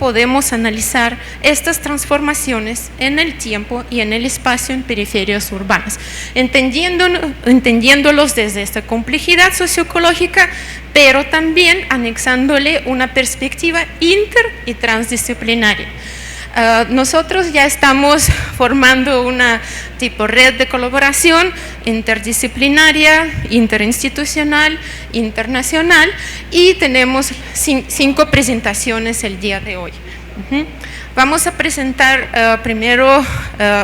podemos analizar estas transformaciones en el tiempo y en el espacio en periferias urbanas, entendiéndolos desde esta complejidad socioecológica, pero también anexándole una perspectiva inter- y transdisciplinaria. Nosotros ya estamos formando una tipo red de colaboración interdisciplinaria, interinstitucional, internacional, y tenemos 5 presentaciones el día de hoy. Vamos a presentar primero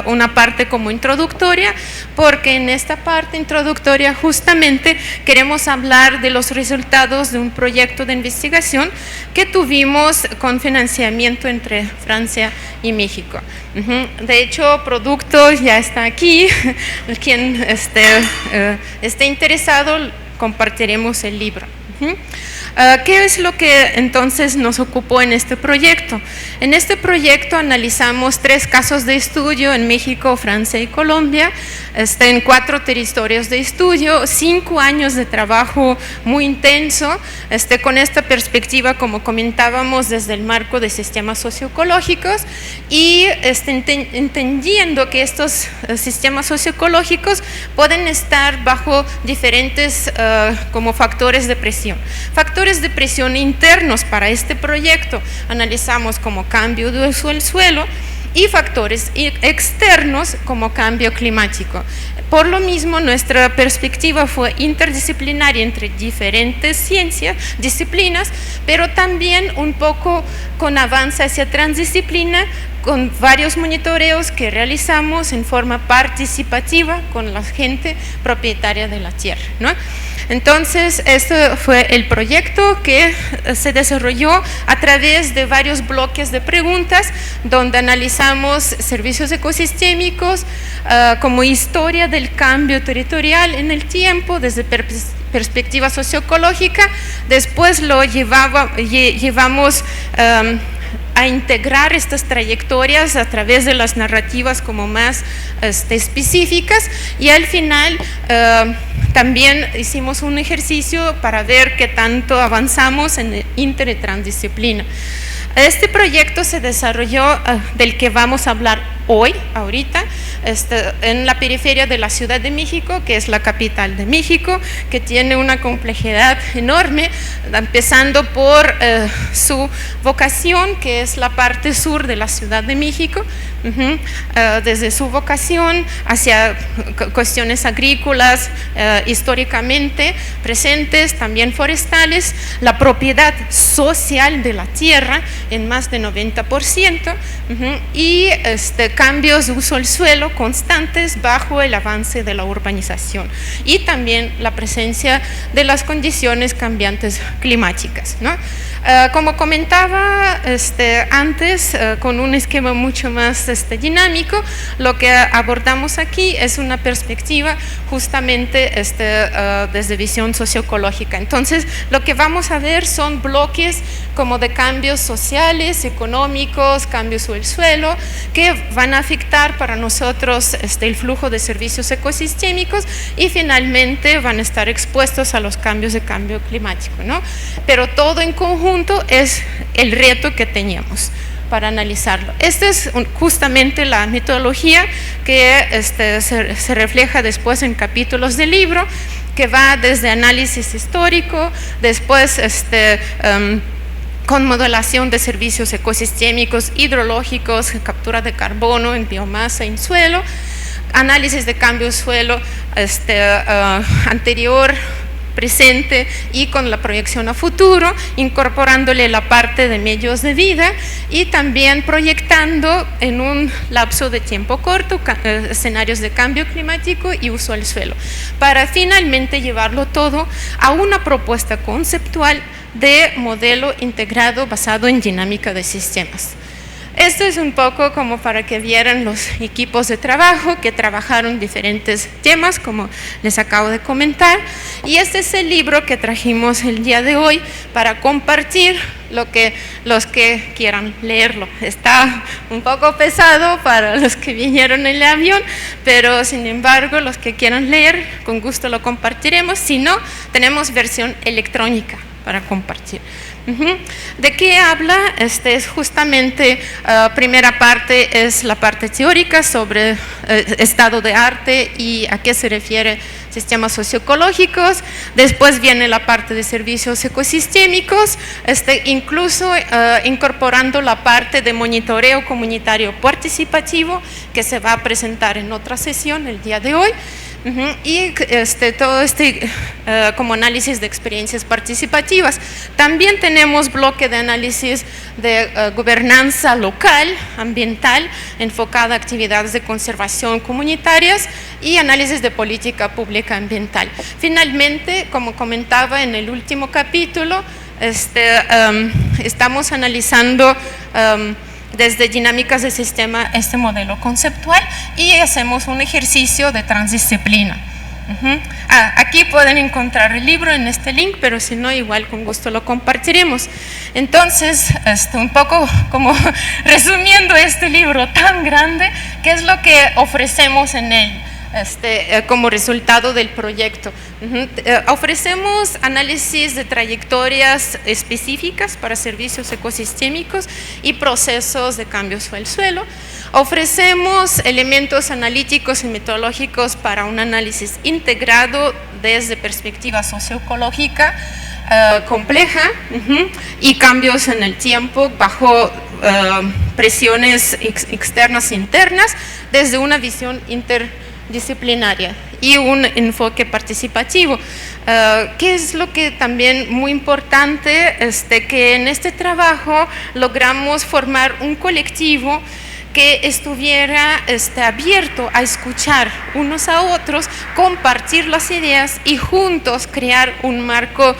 una parte como introductoria, porque en esta parte introductoria justamente queremos hablar de los resultados de un proyecto de investigación que tuvimos con financiamiento entre Francia y México. De hecho, producto ya está aquí. Quien esté interesado, compartiremos el libro. ¿Qué es lo que entonces nos ocupó en este proyecto? En este proyecto analizamos 3 casos de estudio en México, Francia y Colombia, en 4 territorios de estudio, 5 años de trabajo muy intenso, con esta perspectiva, como comentábamos, desde el marco de sistemas socioecológicos y entendiendo que estos sistemas socioecológicos pueden estar bajo diferentes como factores de presión. Factores de presión internos para este proyecto analizamos como cambio de uso del suelo y factores externos como cambio climático. Por lo mismo, nuestra perspectiva fue interdisciplinaria entre diferentes disciplinas, pero también un poco con avance hacia transdisciplina, con varios monitoreos que realizamos en forma participativa con la gente propietaria de la tierra, ¿no? Entonces, este fue el proyecto que se desarrolló a través de varios bloques de preguntas, donde analizamos servicios ecosistémicos como historia del cambio territorial en el tiempo, desde perspectiva socioecológica. Después lo llevamos a integrar estas trayectorias a través de las narrativas como más específicas, y al final también hicimos un ejercicio para ver qué tanto avanzamos en inter y transdisciplina. Este proyecto se desarrolló, del que vamos a hablar ahorita, en la periferia de la Ciudad de México, que es la capital de México, que tiene una complejidad enorme, empezando por su vocación, que es la parte sur de la Ciudad de México, desde su vocación hacia cuestiones agrícolas, históricamente presentes, también forestales, la propiedad social de la tierra en más de 90%, y cambios de uso del suelo constantes bajo el avance de la urbanización, y también la presencia de las condiciones cambiantes climáticas, ¿no? Como comentaba antes, con un esquema mucho más dinámico, lo que abordamos aquí es una perspectiva justamente desde visión socioecológica. Entonces, lo que vamos a ver son bloques como de cambios sociales, económicos, cambios del suelo, que van a afectar para nosotros el flujo de servicios ecosistémicos, y finalmente van a estar expuestos a los cambios de cambio climático, ¿no? Pero todo en conjunto es el reto que teníamos para analizarlo. Esta es justamente la metodología que se refleja después en capítulos del libro, que va desde análisis histórico, después con modelación de servicios ecosistémicos, hidrológicos, captura de carbono en biomasa en suelo, análisis de cambio de suelo anterior, presente y con la proyección a futuro, incorporándole la parte de medios de vida y también proyectando en un lapso de tiempo corto escenarios de cambio climático y uso del suelo, para finalmente llevarlo todo a una propuesta conceptual de modelo integrado basado en dinámica de sistemas. Esto es un poco como para que vieran los equipos de trabajo que trabajaron diferentes temas, como les acabo de comentar, y este es el libro que trajimos el día de hoy para compartir los que quieran leerlo. Está un poco pesado para los que vinieron en el avión, pero sin embargo los que quieran leer, con gusto lo compartiremos. Si no, tenemos versión electrónica para compartir. ¿De qué habla? Es justamente, primera parte es la parte teórica sobre estado de arte y a qué se refiere sistemas socioecológicos. Después viene la parte de servicios ecosistémicos, incluso incorporando la parte de monitoreo comunitario participativo que se va a presentar en otra sesión el día de hoy. Y todo como análisis de experiencias participativas. También tenemos bloque de análisis de gobernanza local, ambiental, enfocada a actividades de conservación comunitarias y análisis de política pública ambiental. Finalmente, como comentaba en el último capítulo, estamos analizando desde dinámicas de sistema este modelo conceptual y hacemos un ejercicio de transdisciplina. Aquí pueden encontrar el libro en este link, pero si no, igual con gusto lo compartiremos. Entonces, un poco como resumiendo este libro tan grande, ¿qué es lo que ofrecemos en él? Como resultado del proyecto. Ofrecemos análisis de trayectorias específicas para servicios ecosistémicos y procesos de cambios del suelo. Ofrecemos elementos analíticos y metodológicos para un análisis integrado desde perspectiva socioecológica compleja y cambios en el tiempo bajo presiones externas e internas desde una visión interdisciplinaria y un enfoque participativo. ¿Qué es lo que también muy importante? Que en este trabajo logramos formar un colectivo que estuviera abierto a escuchar unos a otros, compartir las ideas y juntos crear un marco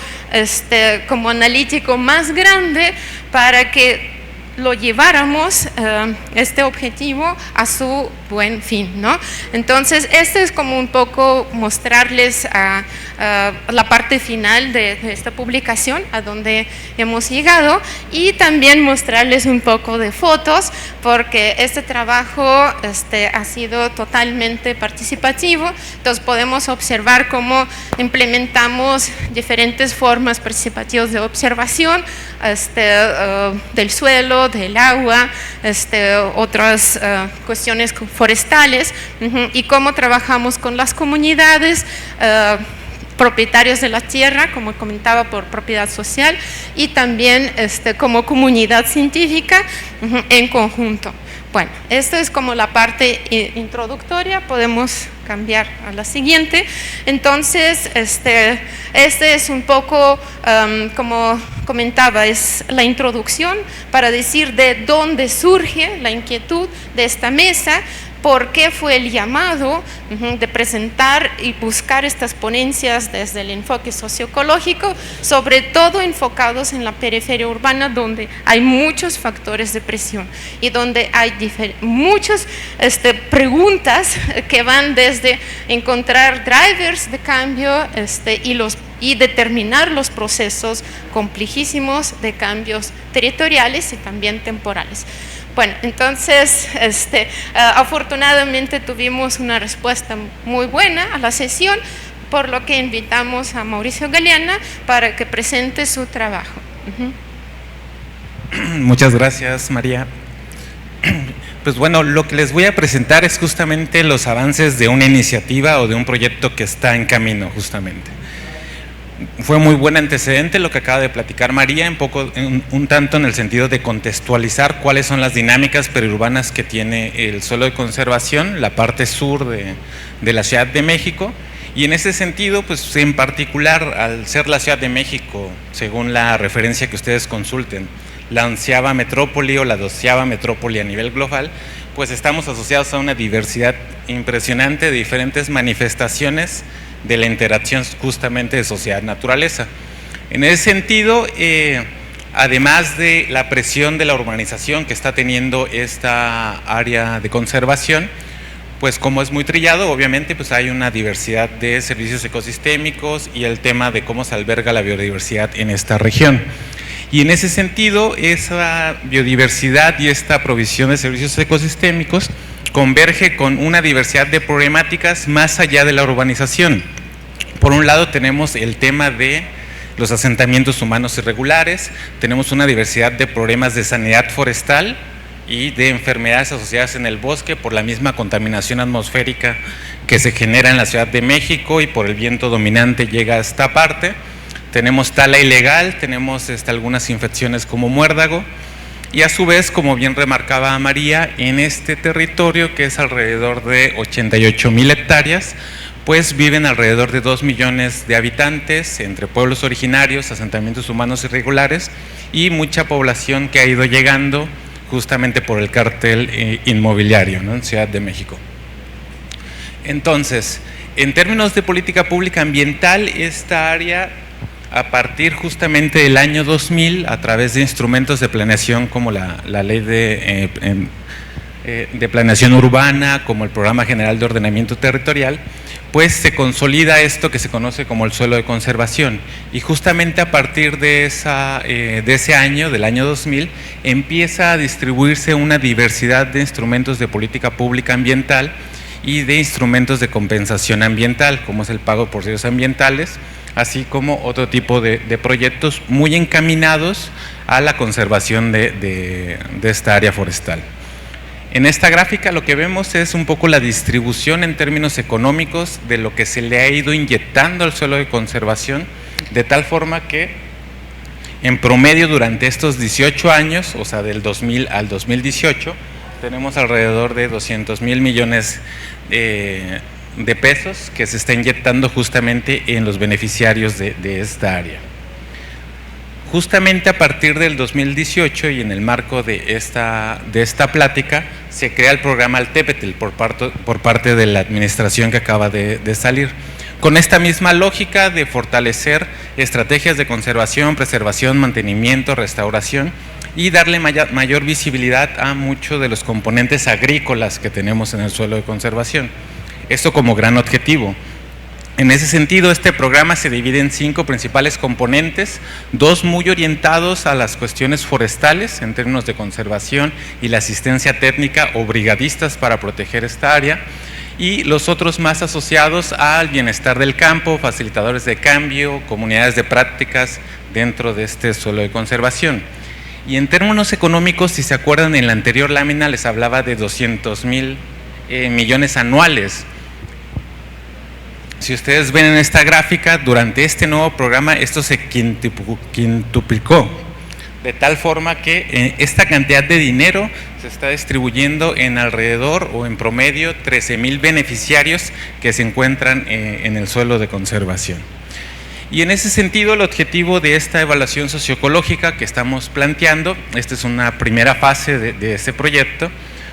como analítico más grande para que lo lleváramos este objetivo a su buen fin, ¿no? Entonces, es como un poco mostrarles la parte final de esta publicación, a donde hemos llegado, y también mostrarles un poco de fotos, porque este trabajo ha sido totalmente participativo. Entonces, podemos observar cómo implementamos diferentes formas participativas de observación del suelo, del agua, otras cuestiones forestales, y cómo trabajamos con las comunidades, propietarios de la tierra, como comentaba, por propiedad social, y también como comunidad científica en conjunto. Bueno, esto es como la parte introductoria. Podemos cambiar a la siguiente. Entonces, este es un poco, como comentaba, es la introducción para decir de dónde surge la inquietud de esta mesa, por qué fue el llamado de presentar y buscar estas ponencias desde el enfoque socioecológico, sobre todo enfocados en la periferia urbana, donde hay muchos factores de presión y donde hay muchas preguntas que van desde encontrar drivers de cambio y determinar los procesos complejísimos de cambios territoriales y también temporales. Bueno, entonces, afortunadamente tuvimos una respuesta muy buena a la sesión, por lo que invitamos a Mauricio Galeana para que presente su trabajo. Muchas gracias, María. Pues bueno, lo que les voy a presentar es justamente los avances de una iniciativa o de un proyecto que está en camino, justamente. Fue muy buen antecedente lo que acaba de platicar María, un tanto en el sentido de contextualizar cuáles son las dinámicas periurbanas que tiene el suelo de conservación, la parte sur de la Ciudad de México, y en ese sentido, pues en particular, al ser la Ciudad de México, según la referencia que ustedes consulten, la 11ª metrópoli o la 12ª metrópoli a nivel global, pues estamos asociados a una diversidad impresionante de diferentes manifestaciones de la interacción justamente de sociedad-naturaleza. En ese sentido, además de la presión de la urbanización que está teniendo esta área de conservación, pues como es muy trillado, obviamente pues hay una diversidad de servicios ecosistémicos y el tema de cómo se alberga la biodiversidad en esta región. Y en ese sentido, esa biodiversidad y esta provisión de servicios ecosistémicos converge con una diversidad de problemáticas más allá de la urbanización. Por un lado tenemos el tema de los asentamientos humanos irregulares, tenemos una diversidad de problemas de sanidad forestal y de enfermedades asociadas en el bosque por la misma contaminación atmosférica que se genera en la Ciudad de México y por el viento dominante llega a esta parte. Tenemos tala ilegal, tenemos algunas infecciones como muérdago y a su vez, como bien remarcaba María, en este territorio que es alrededor de 88,000 hectáreas, pues viven alrededor de 2 millones de habitantes entre pueblos originarios, asentamientos humanos irregulares y mucha población que ha ido llegando justamente por el cártel inmobiliario, ¿no?, en Ciudad de México. Entonces, en términos de política pública ambiental, esta área, a partir justamente del año 2000, a través de instrumentos de planeación como la ley de planeación urbana, como el Programa General de Ordenamiento Territorial, pues se consolida esto que se conoce como el suelo de conservación. Y justamente a partir de ese año, del año 2000, empieza a distribuirse una diversidad de instrumentos de política pública ambiental y de instrumentos de compensación ambiental, como es el pago por servicios ambientales, así como otro tipo de proyectos muy encaminados a la conservación de esta área forestal. En esta gráfica lo que vemos es un poco la distribución en términos económicos de lo que se le ha ido inyectando al suelo de conservación, de tal forma que en promedio durante estos 18 años, o sea del 2000 al 2018, tenemos alrededor de 200,000 millones de pesos que se está inyectando justamente en los beneficiarios de esta área. Justamente a partir del 2018 y en el marco de esta plática se crea el programa Altepetl por parte de la administración que acaba de salir, con esta misma lógica de fortalecer estrategias de conservación, preservación, mantenimiento, restauración y darle mayor visibilidad a muchos de los componentes agrícolas que tenemos en el suelo de conservación. Esto como gran objetivo. En ese sentido, este programa se divide en 5 principales componentes, 2 muy orientados a las cuestiones forestales en términos de conservación y la asistencia técnica o brigadistas para proteger esta área, y los otros más asociados al bienestar del campo, facilitadores de cambio, comunidades de prácticas dentro de este suelo de conservación. Y en términos económicos, si se acuerdan, en la anterior lámina les hablaba de 200,000 millones anuales. Si ustedes ven en esta gráfica, durante este nuevo programa esto se quintuplicó, de tal forma que esta cantidad de dinero se está distribuyendo en alrededor o en promedio 13,000 beneficiarios que se encuentran en el suelo de conservación. Y en ese sentido, el objetivo de esta evaluación socioecológica que estamos planteando, esta es una primera fase de este proyecto,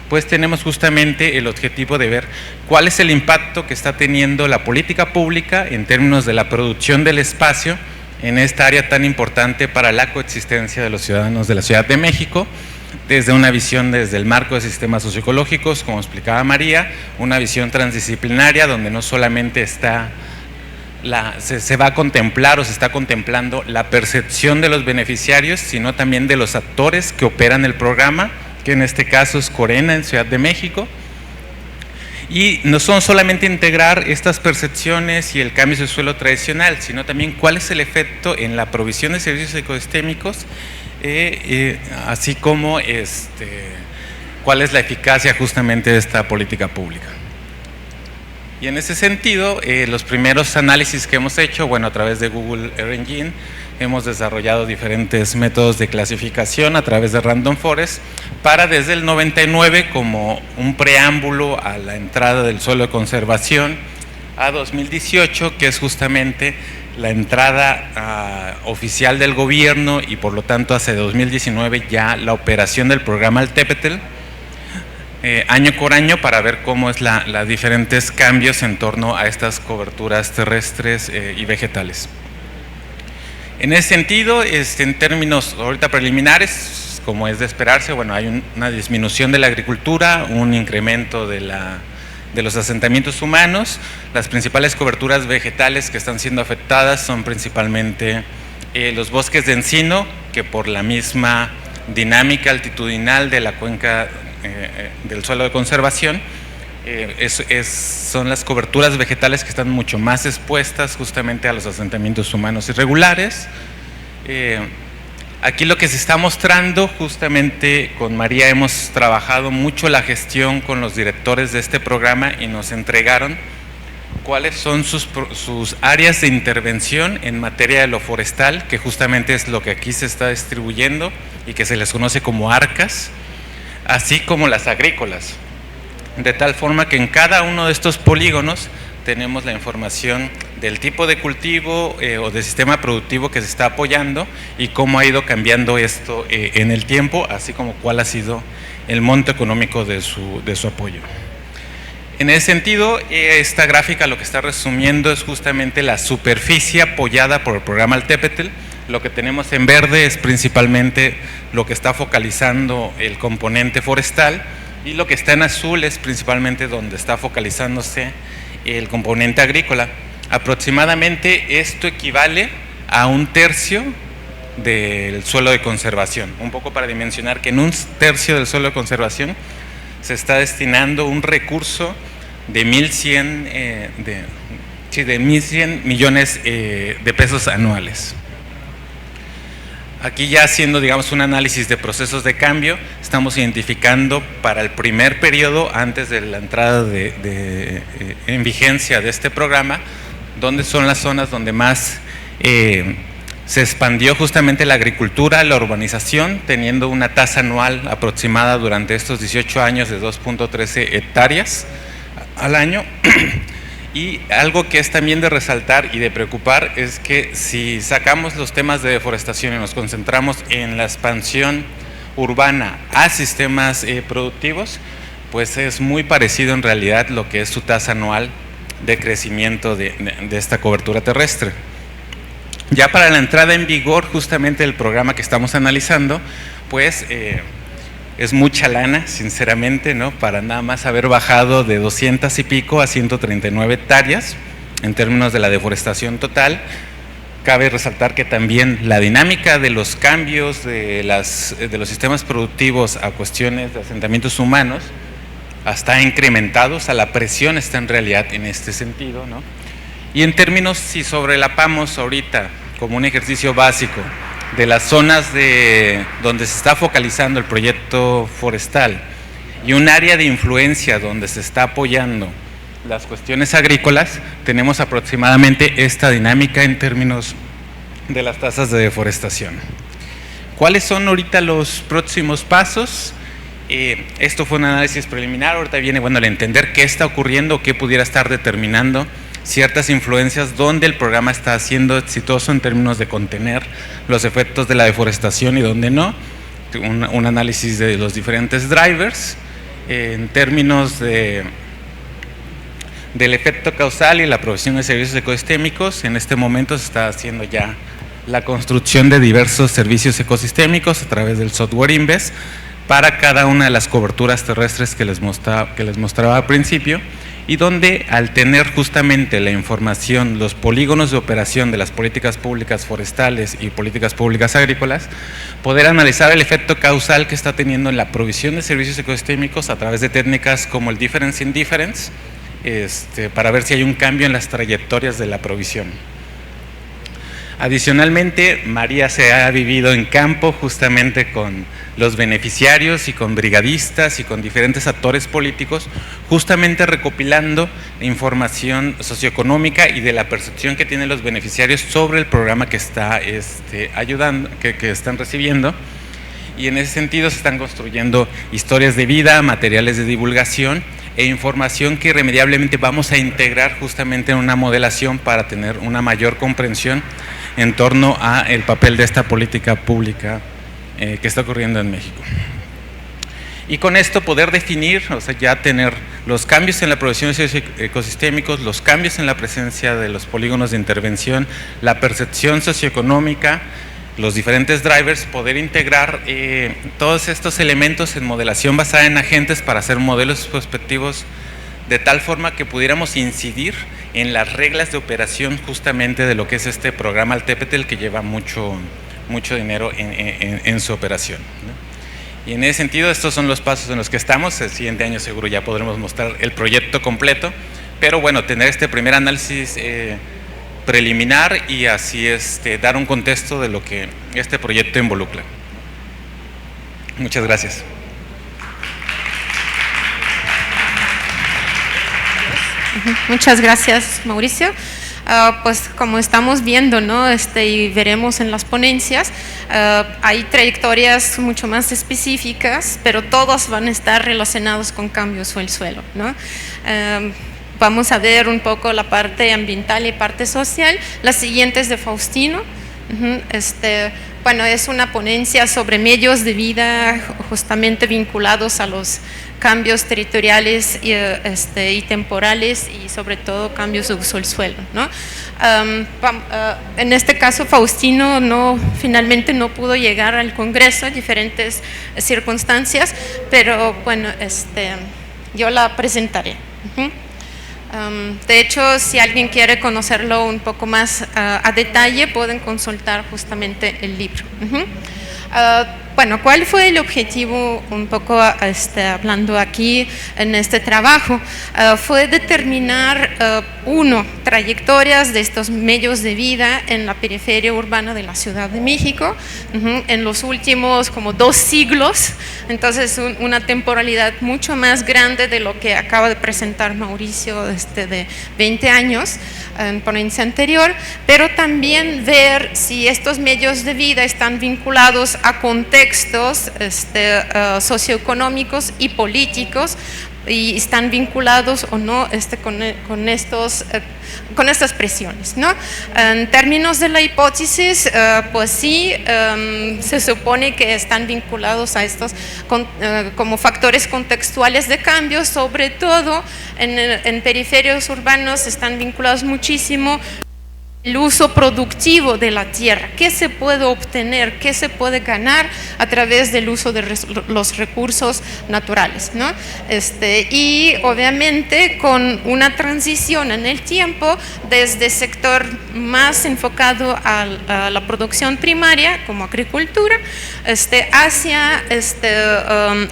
pues tenemos justamente el objetivo de ver cuál es el impacto que está teniendo la política pública en términos de la producción del espacio en esta área tan importante para la coexistencia de los ciudadanos de la Ciudad de México, desde una visión desde el marco de sistemas socioecológicos, como explicaba María, una visión transdisciplinaria donde no solamente se va a contemplar o se está contemplando la percepción de los beneficiarios, sino también de los actores que operan el programa, que en este caso es Corena en Ciudad de México, y no son solamente integrar estas percepciones y el cambio de suelo tradicional, sino también cuál es el efecto en la provisión de servicios ecosistémicos, así como cuál es la eficacia justamente de esta política pública. Y en ese sentido, los primeros análisis que hemos hecho, bueno, a través de Google Earth Engine, hemos desarrollado diferentes métodos de clasificación a través de Random Forest para desde el 99 como un preámbulo a la entrada del suelo de conservación a 2018, que es justamente la entrada oficial del gobierno y por lo tanto hacia 2019 ya la operación del programa Altepetl, año por año, para ver cómo es los diferentes cambios en torno a estas coberturas terrestres y vegetales. En ese sentido, en términos ahorita preliminares, como es de esperarse, bueno, hay una disminución de la agricultura, un incremento de los asentamientos humanos. Las principales coberturas vegetales que están siendo afectadas son principalmente los bosques de encino, que por la misma dinámica altitudinal de la cuenca del suelo de conservación, son las coberturas vegetales que están mucho más expuestas justamente a los asentamientos humanos irregulares. Aquí lo que se está mostrando, justamente con María hemos trabajado mucho la gestión con los directores de este programa y nos entregaron cuáles son sus áreas de intervención en materia de lo forestal, que justamente es lo que aquí se está distribuyendo y que se les conoce como ARCAS, así como las agrícolas, de tal forma que en cada uno de estos polígonos tenemos la información del tipo de cultivo o de sistema productivo que se está apoyando y cómo ha ido cambiando esto en el tiempo, así como cuál ha sido el monto económico de su apoyo. En ese sentido, esta gráfica lo que está resumiendo es justamente la superficie apoyada por el programa Altepetl. Lo que tenemos en verde es principalmente lo que está focalizando el componente forestal y lo que está en azul es principalmente donde está focalizándose el componente agrícola. Aproximadamente esto equivale a 1/3 del suelo de conservación. Un poco para dimensionar que en 1/3 del suelo de conservación se está destinando un recurso de 1.100 millones de pesos anuales. Aquí ya haciendo, digamos, un análisis de procesos de cambio, estamos identificando para el primer periodo antes de la entrada en vigencia de este programa, dónde son las zonas donde más se expandió justamente la agricultura, la urbanización, teniendo una tasa anual aproximada durante estos 18 años de 2.13 hectáreas al año. Y algo que es también de resaltar y de preocupar es que si sacamos los temas de deforestación y nos concentramos en la expansión urbana a sistemas productivos, pues es muy parecido en realidad lo que es su tasa anual de crecimiento de esta cobertura terrestre. Ya para la entrada en vigor justamente del programa que estamos analizando, pues es mucha lana, sinceramente, ¿no? Para nada más haber bajado de 200 y pico a 139 hectáreas en términos de la deforestación total. Cabe resaltar que también la dinámica de los cambios de los sistemas productivos a cuestiones de asentamientos humanos está incrementado, o sea, la presión está en realidad en este sentido, ¿no? Y en términos, si sobrelapamos ahorita como un ejercicio básico de las zonas donde se está focalizando el proyecto forestal y un área de influencia donde se está apoyando las cuestiones agrícolas, tenemos aproximadamente esta dinámica en términos de las tasas de deforestación. ¿Cuáles son ahorita los próximos pasos? Esto fue un análisis preliminar, ahorita viene, bueno, el entender qué está ocurriendo, qué pudiera estar determinando ciertas influencias donde el programa está siendo exitoso en términos de contener los efectos de la deforestación y donde no, un análisis de los diferentes drivers en términos del efecto causal y la provisión de servicios ecosistémicos. En este momento se está haciendo ya la construcción de diversos servicios ecosistémicos a través del software Inves para cada una de las coberturas terrestres que les mostraba al principio, y donde al tener justamente la información, los polígonos de operación de las políticas públicas forestales y políticas públicas agrícolas, poder analizar el efecto causal que está teniendo en la provisión de servicios ecosistémicos a través de técnicas como el difference in difference, para ver si hay un cambio en las trayectorias de la provisión. Adicionalmente, María se ha vivido en campo justamente con los beneficiarios y con brigadistas y con diferentes actores políticos, justamente recopilando información socioeconómica y de la percepción que tienen los beneficiarios sobre el programa que está ayudando, que están recibiendo. Y en ese sentido se están construyendo historias de vida, materiales de divulgación e información que irremediablemente vamos a integrar justamente en una modelación para tener una mayor comprensión en torno a el papel de esta política pública que está ocurriendo en México. Y con esto poder definir, o sea, ya tener los cambios en la provisión de servicios ecosistémicos, los cambios en la presencia de los polígonos de intervención, la percepción socioeconómica, los diferentes drivers, poder integrar todos estos elementos en modelación basada en agentes para hacer modelos prospectivos de tal forma que pudiéramos incidir en las reglas de operación justamente de lo que es este programa Altepetl, que lleva mucho dinero en su operación, ¿no? Y en ese sentido, estos son los pasos en los que estamos. El siguiente año seguro ya podremos mostrar el proyecto completo, pero bueno, tener este primer análisis preliminar y así dar un contexto de lo que este proyecto involucra. Muchas gracias. Muchas gracias, Mauricio. Pues como estamos viendo, ¿no? Y veremos en las ponencias, hay trayectorias mucho más específicas, pero todos van a estar relacionados con cambios en el suelo, ¿no? Vamos a ver un poco la parte ambiental y parte social. La siguiente es de Faustino. Bueno, es una ponencia sobre medios de vida justamente vinculados a los cambios territoriales y temporales y sobre todo cambios de uso del suelo, ¿no? En este caso Faustino finalmente no pudo llegar al Congreso, diferentes circunstancias, pero bueno, yo la presentaré. De hecho, si alguien quiere conocerlo un poco más a detalle, pueden consultar justamente el libro. Bueno, ¿cuál fue el objetivo un poco hablando aquí en este trabajo? Fue determinar, trayectorias de estos medios de vida en la periferia urbana de la Ciudad de México en los últimos como 2 siglos, entonces una temporalidad mucho más grande de lo que acaba de presentar Mauricio de 20 años en ponencia anterior, pero también ver si estos medios de vida están vinculados a contextos socioeconómicos y políticos y están vinculados o no con estas presiones, ¿no? En términos de la hipótesis, pues sí, se supone que están vinculados a estos como factores contextuales de cambio, sobre todo en periferios urbanos están vinculados muchísimo el uso productivo de la tierra, qué se puede obtener, qué se puede ganar a través del uso de los recursos naturales, ¿no? Y obviamente con una transición en el tiempo desde sector más enfocado a la producción primaria como agricultura, hacia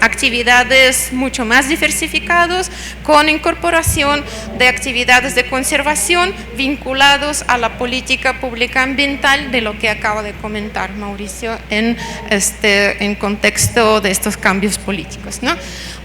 actividades mucho más diversificadas con incorporación de actividades de conservación vinculados a la política pública ambiental de lo que acaba de comentar Mauricio en contexto de estos cambios políticos, ¿no?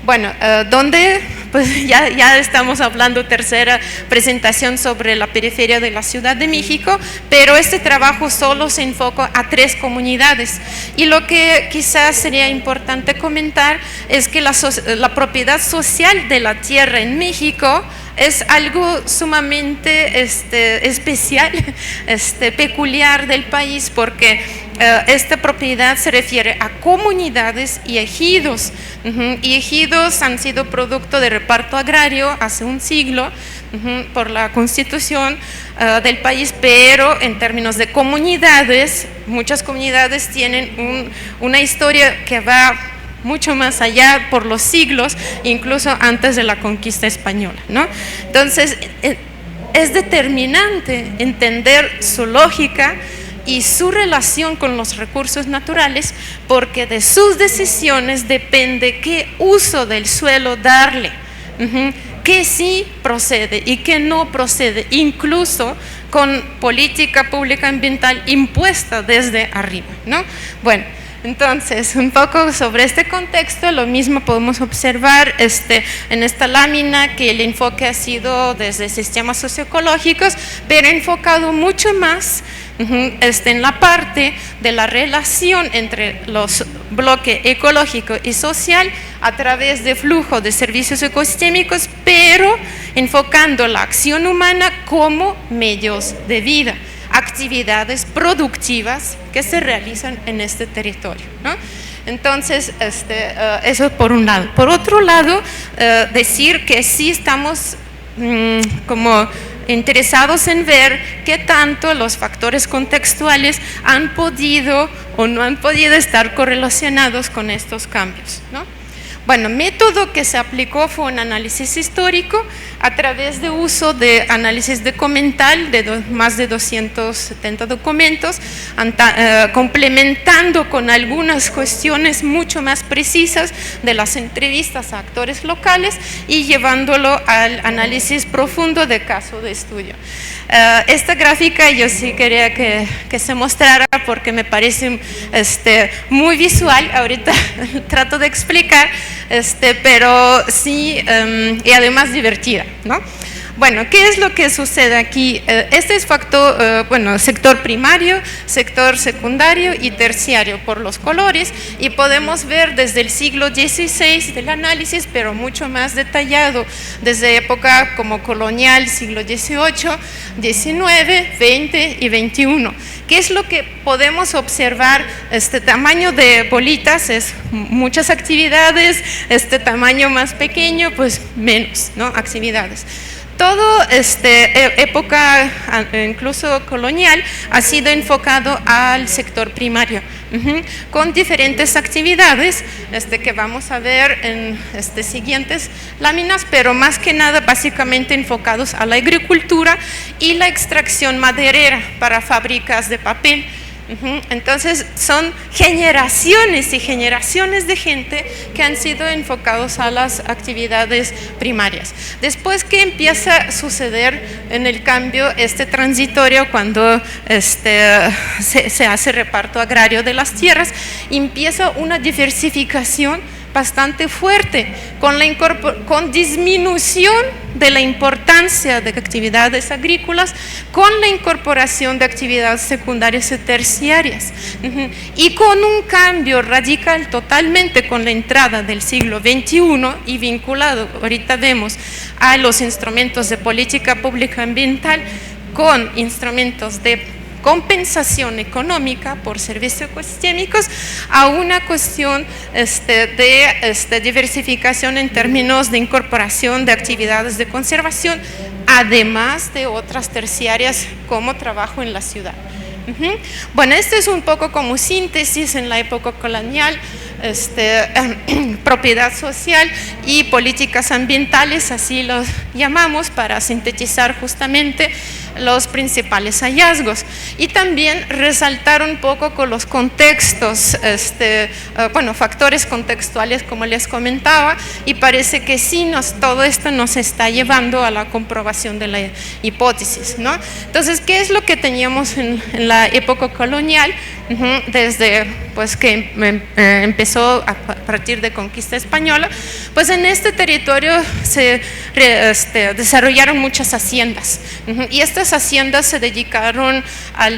Bueno, donde pues ya estamos hablando tercera presentación sobre la periferia de la Ciudad de México, pero este trabajo solo se enfoca a 3 comunidades y lo que quizás sería importante comentar es que la propiedad social de la tierra en México es algo sumamente especial, peculiar del país, porque esta propiedad se refiere a comunidades y ejidos, y ejidos han sido producto de reparto agrario hace un siglo por la Constitución del país, pero en términos de comunidades, muchas comunidades tienen una historia que va mucho más allá por los siglos, incluso antes de la conquista española, ¿no? Entonces, es determinante entender su lógica y su relación con los recursos naturales, porque de sus decisiones depende qué uso del suelo darle, qué sí procede y qué no procede, incluso con política pública ambiental impuesta desde arriba, ¿no? Bueno, entonces, un poco sobre este contexto, lo mismo podemos observar en esta lámina, que el enfoque ha sido desde sistemas socioecológicos, pero enfocado mucho más en la parte de la relación entre los bloques ecológico y social a través de flujo de servicios ecosistémicos, pero enfocando la acción humana como medios de vida, actividades productivas que se realizan en este territorio, ¿no? Entonces, eso por un lado. Por otro lado, decir que sí estamos como interesados en ver qué tanto los factores contextuales han podido o no han podido estar correlacionados con estos cambios, ¿no? Bueno, método que se aplicó fue un análisis histórico a través de uso de análisis documental de más de 270 documentos, complementando con algunas cuestiones mucho más precisas de las entrevistas a actores locales y llevándolo al análisis profundo de caso de estudio. Esta gráfica yo sí quería que se mostrara porque me parece muy visual. Ahorita trato de explicar, pero sí, y además divertida, ¿no? Bueno, ¿qué es lo que sucede aquí? Este es sector primario, sector secundario y terciario por los colores, y podemos ver desde el siglo XVI del análisis, pero mucho más detallado, desde época como colonial, siglo XVIII, XIX, XX y XXI. ¿Qué es lo que podemos observar? Este tamaño de bolitas es muchas actividades, este tamaño más pequeño, pues menos, ¿no? Actividades. Todo época, incluso colonial, ha sido enfocado al sector primario, con diferentes actividades que vamos a ver en siguientes láminas, pero más que nada básicamente enfocados a la agricultura y la extracción maderera para fábricas de papel. Entonces son generaciones y generaciones de gente que han sido enfocados a las actividades primarias. Después, ¿qué empieza a suceder en el cambio transitorio cuando se hace reparto agrario de las tierras? Empieza una diversificación bastante fuerte, con disminución de la importancia de actividades agrícolas, con la incorporación de actividades secundarias y terciarias, y con un cambio radical totalmente con la entrada del siglo XXI y vinculado, ahorita vemos, a los instrumentos de política pública ambiental, con instrumentos de compensación económica por servicios ecosistémicos, a una cuestión de diversificación en términos de incorporación de actividades de conservación, además de otras terciarias como trabajo en la ciudad. Bueno, este es un poco como síntesis en la época colonial, propiedad social y políticas ambientales, así los llamamos, para sintetizar justamente los principales hallazgos, y también resaltar un poco con los contextos, factores contextuales, como les comentaba, y parece que sí, todo esto nos está llevando a la comprobación de la hipótesis, ¿no? Entonces, ¿qué es lo que teníamos en la época colonial? Desde que empezó a partir de conquista española, pues en este territorio se desarrollaron muchas haciendas, y estas haciendas se dedicaron a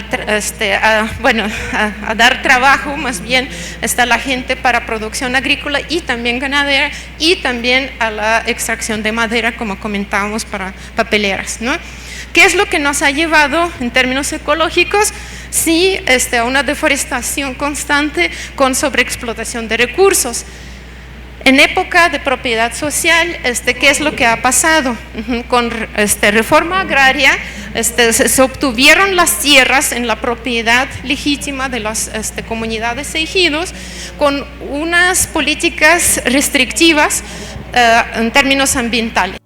dar trabajo más bien a la gente para producción agrícola y también ganadera, y también a la extracción de madera, como comentábamos, para papeleras, ¿no? ¿Qué es lo que nos ha llevado en términos ecológicos? Sí, a una deforestación constante con sobreexplotación de recursos. En época de propiedad social, ¿qué es lo que ha pasado? Con reforma agraria, se obtuvieron las tierras en la propiedad legítima de las comunidades e ejidos, con unas políticas restrictivas en términos ambientales.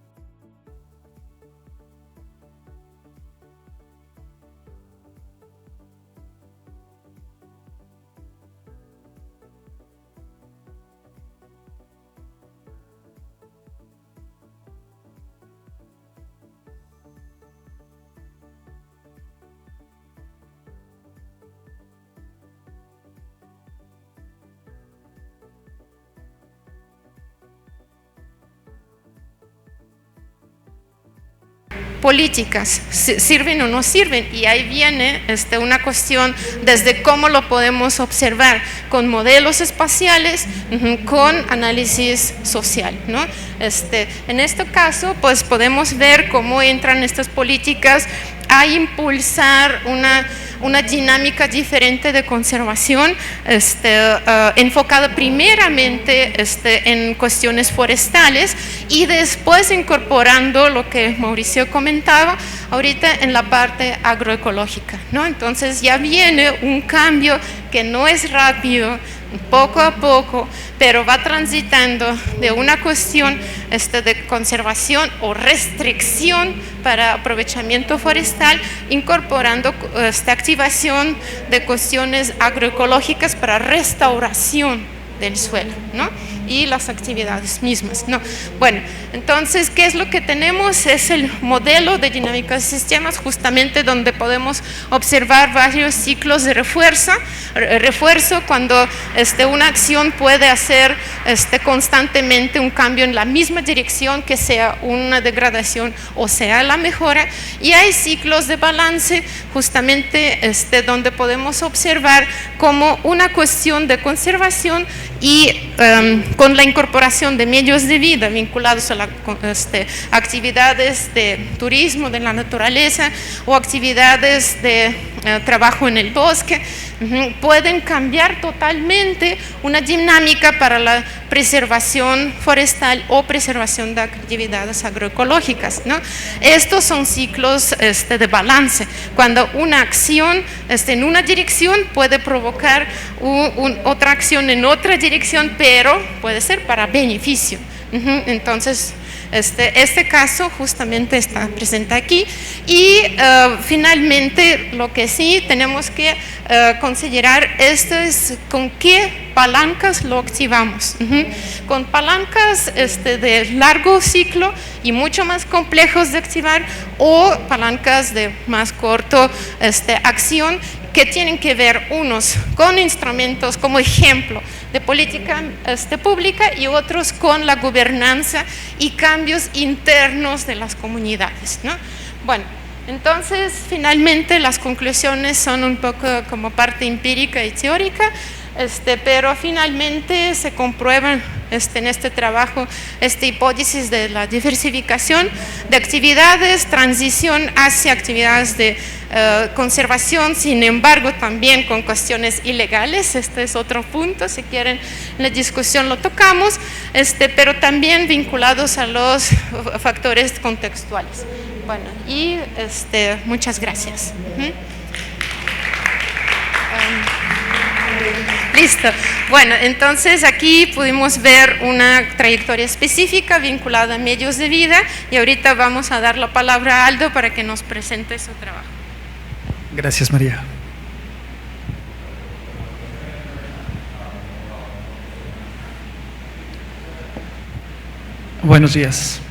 Políticas, ¿sirven o no sirven? Y ahí viene una cuestión desde cómo lo podemos observar, con modelos espaciales, con análisis social, ¿no? En este caso, pues podemos ver cómo entran estas políticas a impulsar una dinámica diferente de conservación, enfocada primeramente en cuestiones forestales, y después incorporando lo que Mauricio comentaba, ahorita en la parte agroecológica, ¿no? Entonces ya viene un cambio que no es rápido, poco a poco, pero va transitando de una cuestión de conservación o restricción para aprovechamiento forestal, incorporando activación de cuestiones agroecológicas para restauración del suelo, ¿no? Y las actividades mismas, ¿no? Bueno, entonces, ¿qué es lo que tenemos? Es el modelo de dinámica de sistemas, justamente donde podemos observar varios ciclos de refuerzo cuando una acción puede hacer constantemente un cambio en la misma dirección, que sea una degradación o sea la mejora, y hay ciclos de balance justamente donde podemos observar como una cuestión de conservación y con la incorporación de medios de vida vinculados a actividades de turismo de la naturaleza o actividades de trabajo en el bosque, pueden cambiar totalmente una dinámica para la preservación forestal o preservación de actividades agroecológicas, ¿no? Estos son ciclos de balance, cuando una acción en una dirección puede provocar otra acción en otra dirección, pero puede ser para beneficio. Entonces, este caso justamente está presente aquí y finalmente lo que sí tenemos que considerar es con qué palancas lo activamos. Con palancas de largo ciclo y mucho más complejos de activar, o palancas de más corto acción, que tienen que ver unos con instrumentos como ejemplo de política pública y otros con la gobernanza y cambios internos de las comunidades, ¿no? Bueno, entonces finalmente las conclusiones son un poco como parte empírica y teórica, pero finalmente se comprueban en este trabajo esta hipótesis de la diversificación de actividades, transición hacia actividades de conservación, sin embargo también con cuestiones ilegales. Este es otro punto, si quieren en la discusión lo tocamos, pero también vinculados a los factores contextuales. Bueno, y muchas gracias. Listo. Bueno, entonces aquí pudimos ver una trayectoria específica vinculada a medios de vida y ahorita vamos a dar la palabra a Aldo para que nos presente su trabajo. Gracias, María. Buenos días.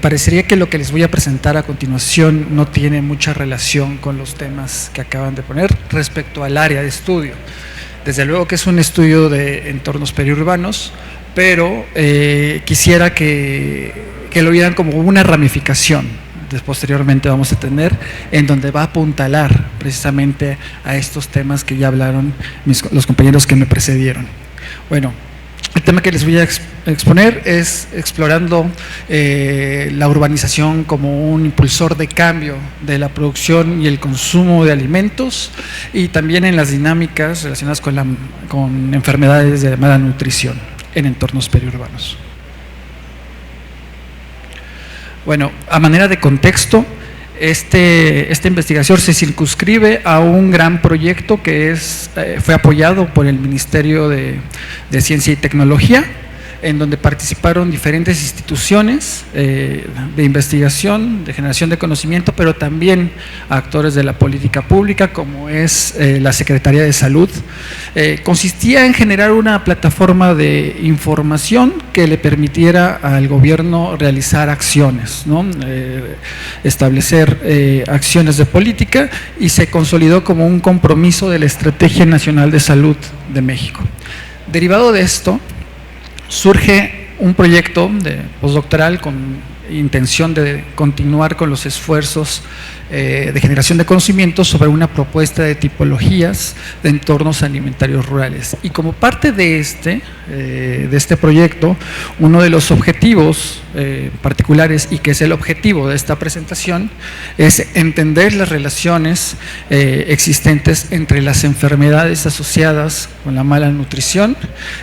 Parecería que lo que les voy a presentar a continuación no tiene mucha relación con los temas que acaban de poner respecto al área de estudio. Desde luego que es un estudio de entornos periurbanos, pero quisiera que lo vieran como una ramificación. Posteriormente vamos a tener en donde va a apuntalar precisamente a estos temas que ya hablaron los compañeros que me precedieron. Bueno, el tema que les voy a exponer es explorando la urbanización como un impulsor de cambio de la producción y el consumo de alimentos, y también en las dinámicas relacionadas con enfermedades de mala nutrición en entornos periurbanos. Bueno, a manera de contexto, esta investigación se circunscribe a un gran proyecto que fue apoyado por el Ministerio de Ciencia y Tecnología, en donde participaron diferentes instituciones de investigación, de generación de conocimiento, pero también actores de la política pública, como es la Secretaría de Salud. Consistía en generar una plataforma de información que le permitiera al gobierno realizar acciones, ¿no? Establecer acciones de política, y se consolidó como un compromiso de la Estrategia Nacional de Salud de México. Derivado de esto, surge un proyecto de postdoctoral con intención de continuar con los esfuerzos de generación de conocimientos sobre una propuesta de tipologías de entornos alimentarios rurales. Y como parte de este proyecto, uno de los objetivos particulares, y que es el objetivo de esta presentación, es entender las relaciones existentes entre las enfermedades asociadas con la mala nutrición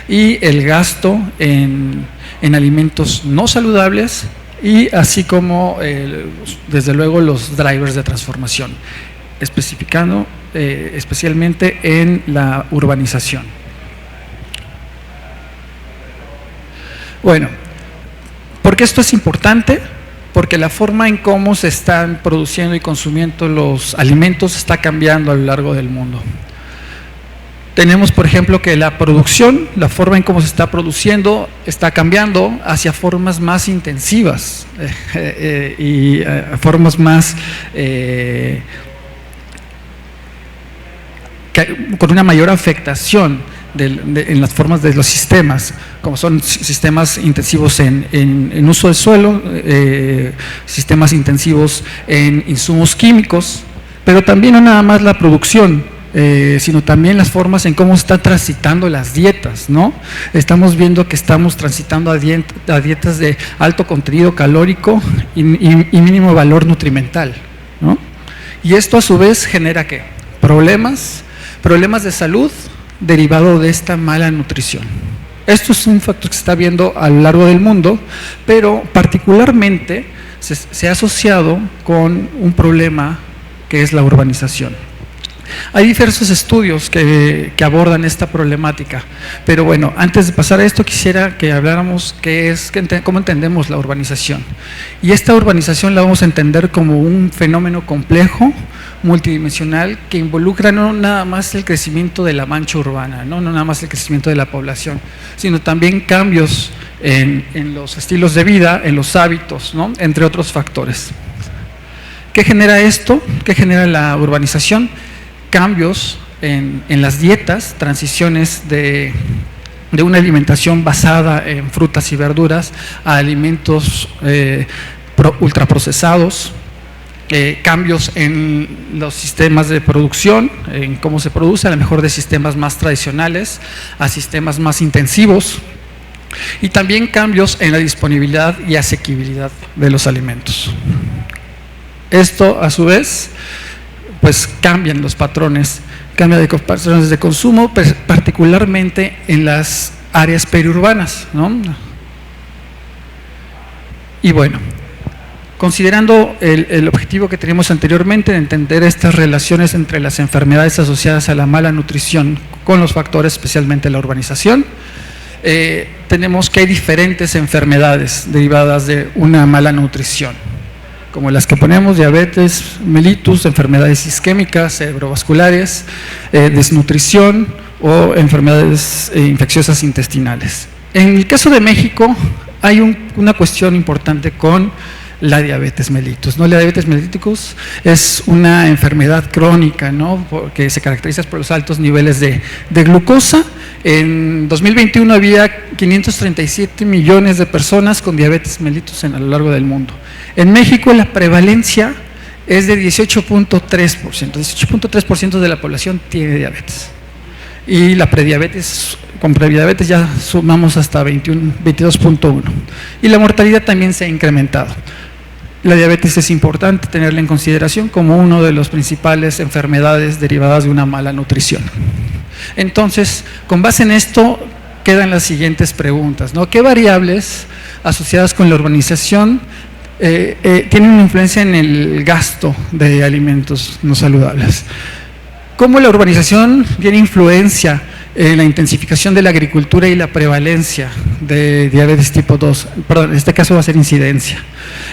y el gasto en alimentos no saludables y así como, desde luego, los drivers de transformación, especificando especialmente en la urbanización. Bueno, ¿por qué esto es importante? Porque la forma en cómo se están produciendo y consumiendo los alimentos está cambiando a lo largo del mundo. Tenemos, por ejemplo, que la producción, la forma en cómo se está produciendo, está cambiando hacia formas más intensivas y formas más con una mayor afectación en las formas de los sistemas, como son sistemas intensivos en uso del suelo, sistemas intensivos en insumos químicos, pero también no nada más la producción, sino también las formas en cómo están transitando las dietas, ¿no? Estamos viendo que estamos transitando a dietas de alto contenido calórico y mínimo valor nutrimental, ¿no? Y esto a su vez genera ¿qué? Problemas de salud derivado de esta mala nutrición. Esto es un factor que se está viendo a lo largo del mundo, pero particularmente se ha asociado con un problema que es la urbanización. Hay diversos estudios que abordan esta problemática, pero bueno, antes de pasar a esto quisiera que habláramos cómo entendemos la urbanización. Y esta urbanización la vamos a entender como un fenómeno complejo, multidimensional, que involucra no nada más el crecimiento de la mancha urbana, no nada más el crecimiento de la población, sino también cambios en los estilos de vida, en los hábitos, ¿no? Entre otros factores. ¿Qué genera esto? ¿Qué genera la urbanización? Cambios en las dietas, transiciones de una alimentación basada en frutas y verduras a alimentos ultraprocesados, cambios en los sistemas de producción, en cómo se produce, a lo mejor de sistemas más tradicionales a sistemas más intensivos, y también cambios en la disponibilidad y asequibilidad de los alimentos. Esto a su vez pues cambian los patrones, cambia de patrones de consumo, particularmente en las áreas periurbanas, ¿no? Y bueno, considerando el objetivo que teníamos anteriormente de entender estas relaciones entre las enfermedades asociadas a la mala nutrición con los factores, especialmente la urbanización, tenemos que hay diferentes enfermedades derivadas de una mala nutrición, como las que ponemos: diabetes mellitus, enfermedades isquémicas, cerebrovasculares, desnutrición o enfermedades infecciosas intestinales. En el caso de México hay una cuestión importante con la diabetes mellitus, ¿no? La diabetes mellitus es una enfermedad crónica, ¿no? Porque se caracteriza por los altos niveles de glucosa. En 2021 había 537 millones de personas con diabetes mellitus a lo largo del mundo. En México la prevalencia es de 18.3%, 18.3% de la población tiene diabetes. Y la prediabetes, con prediabetes ya sumamos hasta 22.1%. Y la mortalidad también se ha incrementado. La diabetes es importante tenerla en consideración como una de las principales enfermedades derivadas de una mala nutrición. Entonces, con base en esto, quedan las siguientes preguntas, ¿no? ¿Qué variables asociadas con la urbanización tienen una influencia en el gasto de alimentos no saludables? ¿Cómo la urbanización tiene influencia en la intensificación de la agricultura y la prevalencia de diabetes tipo 2? Perdón, en este caso va a ser incidencia.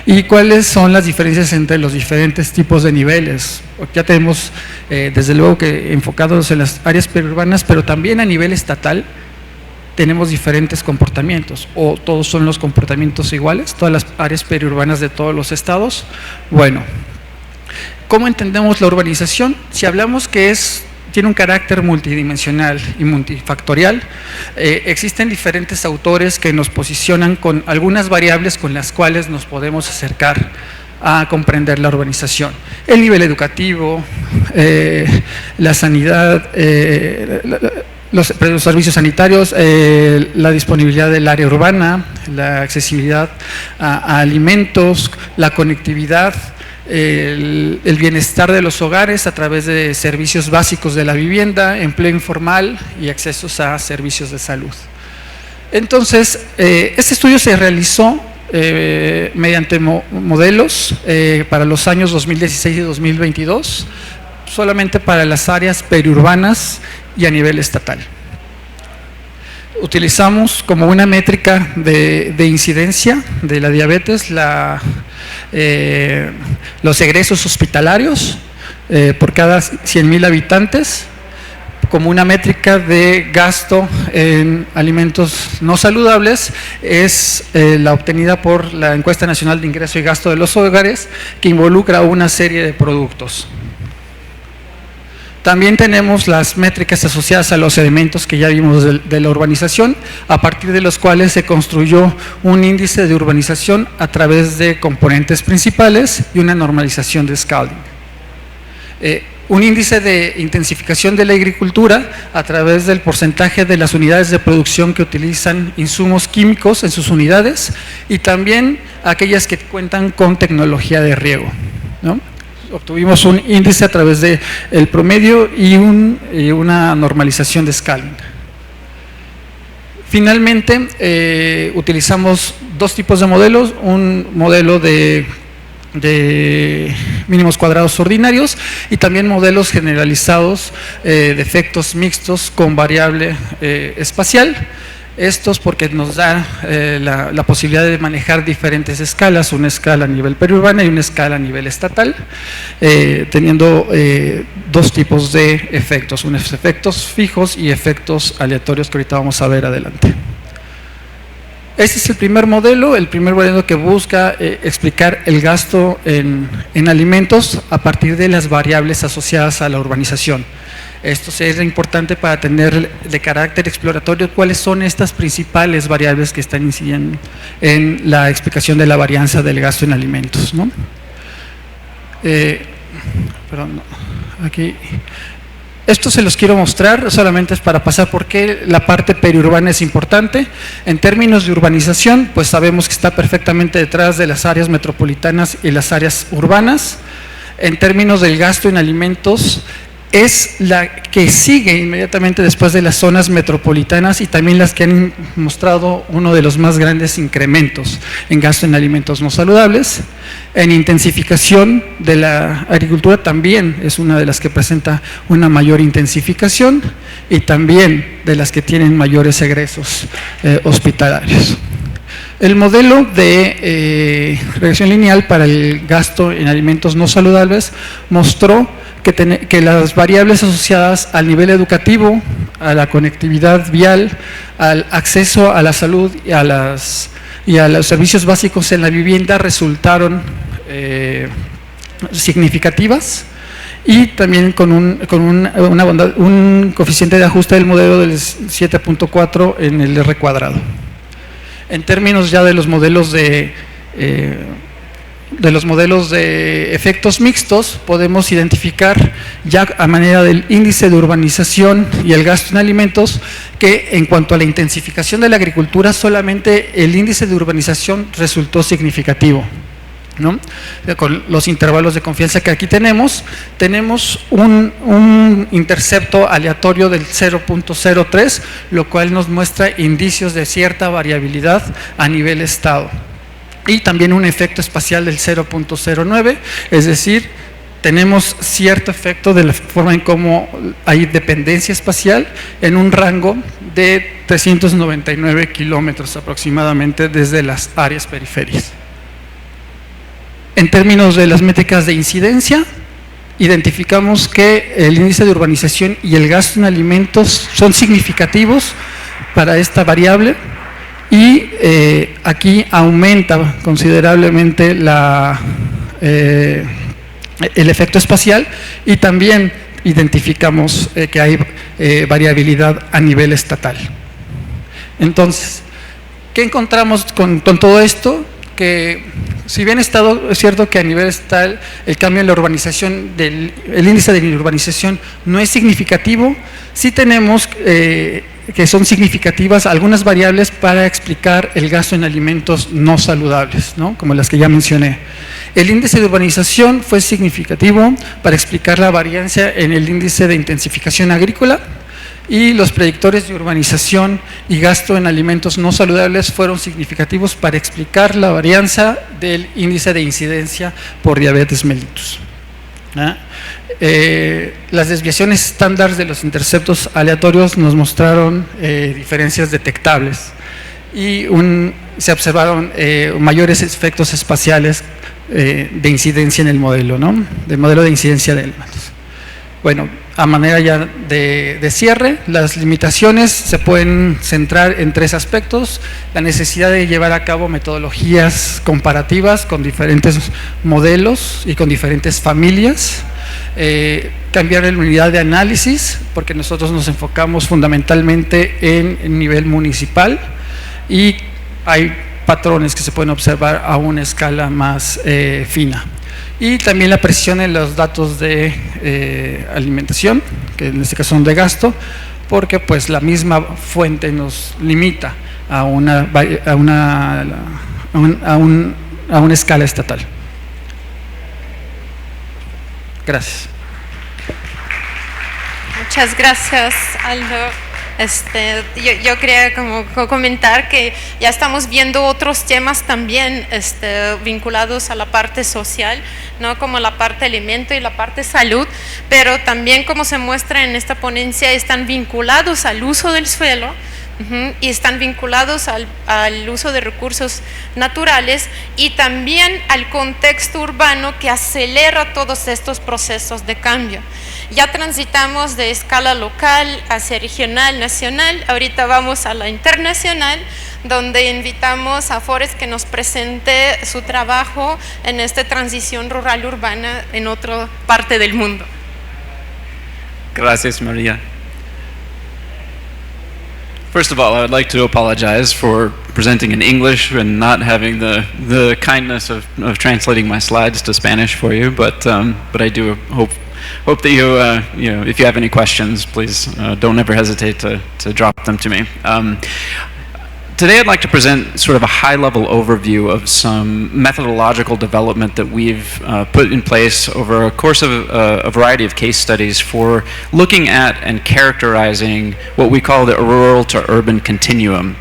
¿Y cuáles son las diferencias entre los diferentes tipos de niveles? Ya tenemos, desde luego, que enfocados en las áreas periurbanas, pero también a nivel estatal tenemos diferentes comportamientos, o todos son los comportamientos iguales, todas las áreas periurbanas de todos los estados. Bueno, ¿cómo entendemos la urbanización? Si hablamos que tiene un carácter multidimensional y multifactorial, existen diferentes autores que nos posicionan con algunas variables con las cuales nos podemos acercar a comprender la urbanización: el nivel educativo, la sanidad, los servicios sanitarios, la disponibilidad del área urbana, la accesibilidad a alimentos, la conectividad, el bienestar de los hogares a través de servicios básicos de la vivienda, empleo informal y accesos a servicios de salud. Entonces, este estudio se realizó mediante modelos para los años 2016 y 2022, solamente para las áreas periurbanas y a nivel estatal. Utilizamos como una métrica de incidencia de la diabetes los egresos hospitalarios por cada 100,000 habitantes, como una métrica de gasto en alimentos no saludables, es la obtenida por la Encuesta Nacional de Ingreso y Gasto de los Hogares, que involucra una serie de productos. También tenemos las métricas asociadas a los elementos que ya vimos de la urbanización, a partir de los cuales se construyó un índice de urbanización a través de componentes principales y una normalización de Scalding. Un índice de intensificación de la agricultura a través del porcentaje de las unidades de producción que utilizan insumos químicos en sus unidades, y también aquellas que cuentan con tecnología de riego, ¿no? Obtuvimos un índice a través del promedio y una normalización de Scalding. Finalmente, utilizamos dos tipos de modelos: un modelo de mínimos cuadrados ordinarios y también modelos generalizados de efectos mixtos con variable espacial. Estos porque nos da la posibilidad de manejar diferentes escalas, una escala a nivel periurbana y una escala a nivel estatal, teniendo dos tipos de efectos, unos efectos fijos y efectos aleatorios que ahorita vamos a ver adelante. Este es el primer modelo que busca explicar el gasto en alimentos a partir de las variables asociadas a la urbanización. Esto es importante para tener de carácter exploratorio cuáles son estas principales variables que están incidiendo en la explicación de la varianza del gasto en alimentos, ¿no? Aquí. Esto se los quiero mostrar, solamente es para pasar por qué la parte periurbana es importante. En términos de urbanización, pues sabemos que está perfectamente detrás de las áreas metropolitanas y las áreas urbanas. En términos del gasto en alimentos, es la que sigue inmediatamente después de las zonas metropolitanas y también las que han mostrado uno de los más grandes incrementos en gasto en alimentos no saludables. En intensificación de la agricultura también es una de las que presenta una mayor intensificación y también de las que tienen mayores egresos hospitalarios. El modelo de regresión lineal para el gasto en alimentos no saludables mostró que las variables asociadas al nivel educativo, a la conectividad vial, al acceso a la salud y a los servicios básicos en la vivienda resultaron significativas, y también con un coeficiente de ajuste del modelo del 7.4 en el R cuadrado. En términos ya de los modelos de efectos mixtos, podemos identificar ya a manera del índice de urbanización y el gasto en alimentos que en cuanto a la intensificación de la agricultura, solamente el índice de urbanización resultó significativo, ¿no? Con los intervalos de confianza que aquí tenemos un intercepto aleatorio del 0.03, lo cual nos muestra indicios de cierta variabilidad a nivel estado. Y también un efecto espacial del 0.09, es decir, tenemos cierto efecto de la forma en cómo hay dependencia espacial en un rango de 399 kilómetros aproximadamente desde las áreas periféricas. En términos de las métricas de incidencia, identificamos que el índice de urbanización y el gasto en alimentos son significativos para esta variable. Y aquí aumenta considerablemente el efecto espacial, y también identificamos que hay variabilidad a nivel estatal. Entonces, ¿qué encontramos con todo esto? Que si bien es cierto que a nivel estatal el cambio en la urbanización, el índice de urbanización no es significativo, sí tenemos que son significativas algunas variables para explicar el gasto en alimentos no saludables, ¿no? Como las que ya mencioné. El índice de urbanización fue significativo para explicar la variancia en el índice de intensificación agrícola. y los predictores de urbanización y gasto en alimentos no saludables fueron significativos para explicar la varianza del índice de incidencia por diabetes mellitus. Las desviaciones estándar de los interceptos aleatorios nos mostraron diferencias detectables y se observaron mayores efectos espaciales de incidencia en el modelo, del modelo de incidencia de elementos. Bueno, a manera ya de cierre, las limitaciones se pueden centrar en 3 aspectos: la necesidad de llevar a cabo metodologías comparativas con diferentes modelos y con diferentes familias, cambiar la unidad de análisis, porque nosotros nos enfocamos fundamentalmente en el nivel municipal y hay patrones que se pueden observar a una escala más fina. Y también la precisión en los datos de alimentación, que en este caso son de gasto, porque pues la misma fuente nos limita a una escala estatal. Gracias. Muchas gracias, Aldo. Yo quería como comentar que ya estamos viendo otros temas también vinculados a la parte social, ¿no? Como la parte alimento y la parte salud, pero también, como se muestra en esta ponencia, están vinculados al uso del suelo. Y están vinculados al uso de recursos naturales y también al contexto urbano que acelera todos estos procesos de cambio. Ya transitamos de escala local hacia regional, nacional, ahorita vamos a la internacional, donde invitamos a Forrest que nos presente su trabajo en esta transición rural-urbana en otra parte del mundo. Gracias, María. First of all, I would like to apologize for presenting in English and not having the kindness of translating my slides to Spanish for you, but I do hope that you know, if you have any questions, please don't ever hesitate to drop them to me. Today I'd like to present sort of a high-level overview of some methodological development that we've put in place over a course of a variety of case studies for looking at and characterizing what we call the rural to urban continuum.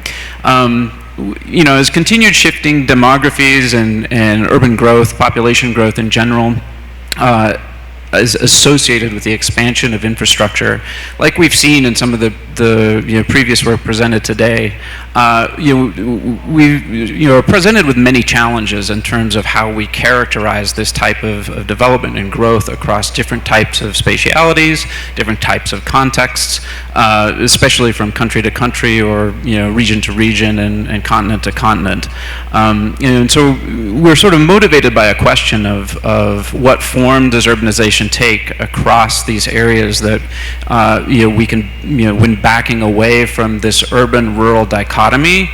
You know, as continued shifting demographies and urban growth, population growth in general, is associated with the expansion of infrastructure, like we've seen in some of the previous work presented today. We are presented with many challenges in terms of how we characterize this type of development and growth across different types of spatialities, different types of contexts, especially from country to country or region to region and continent to continent. And so we're sort of motivated by a question of what form does urbanization take across these areas that we can, when backing away from this urban-rural dichotomy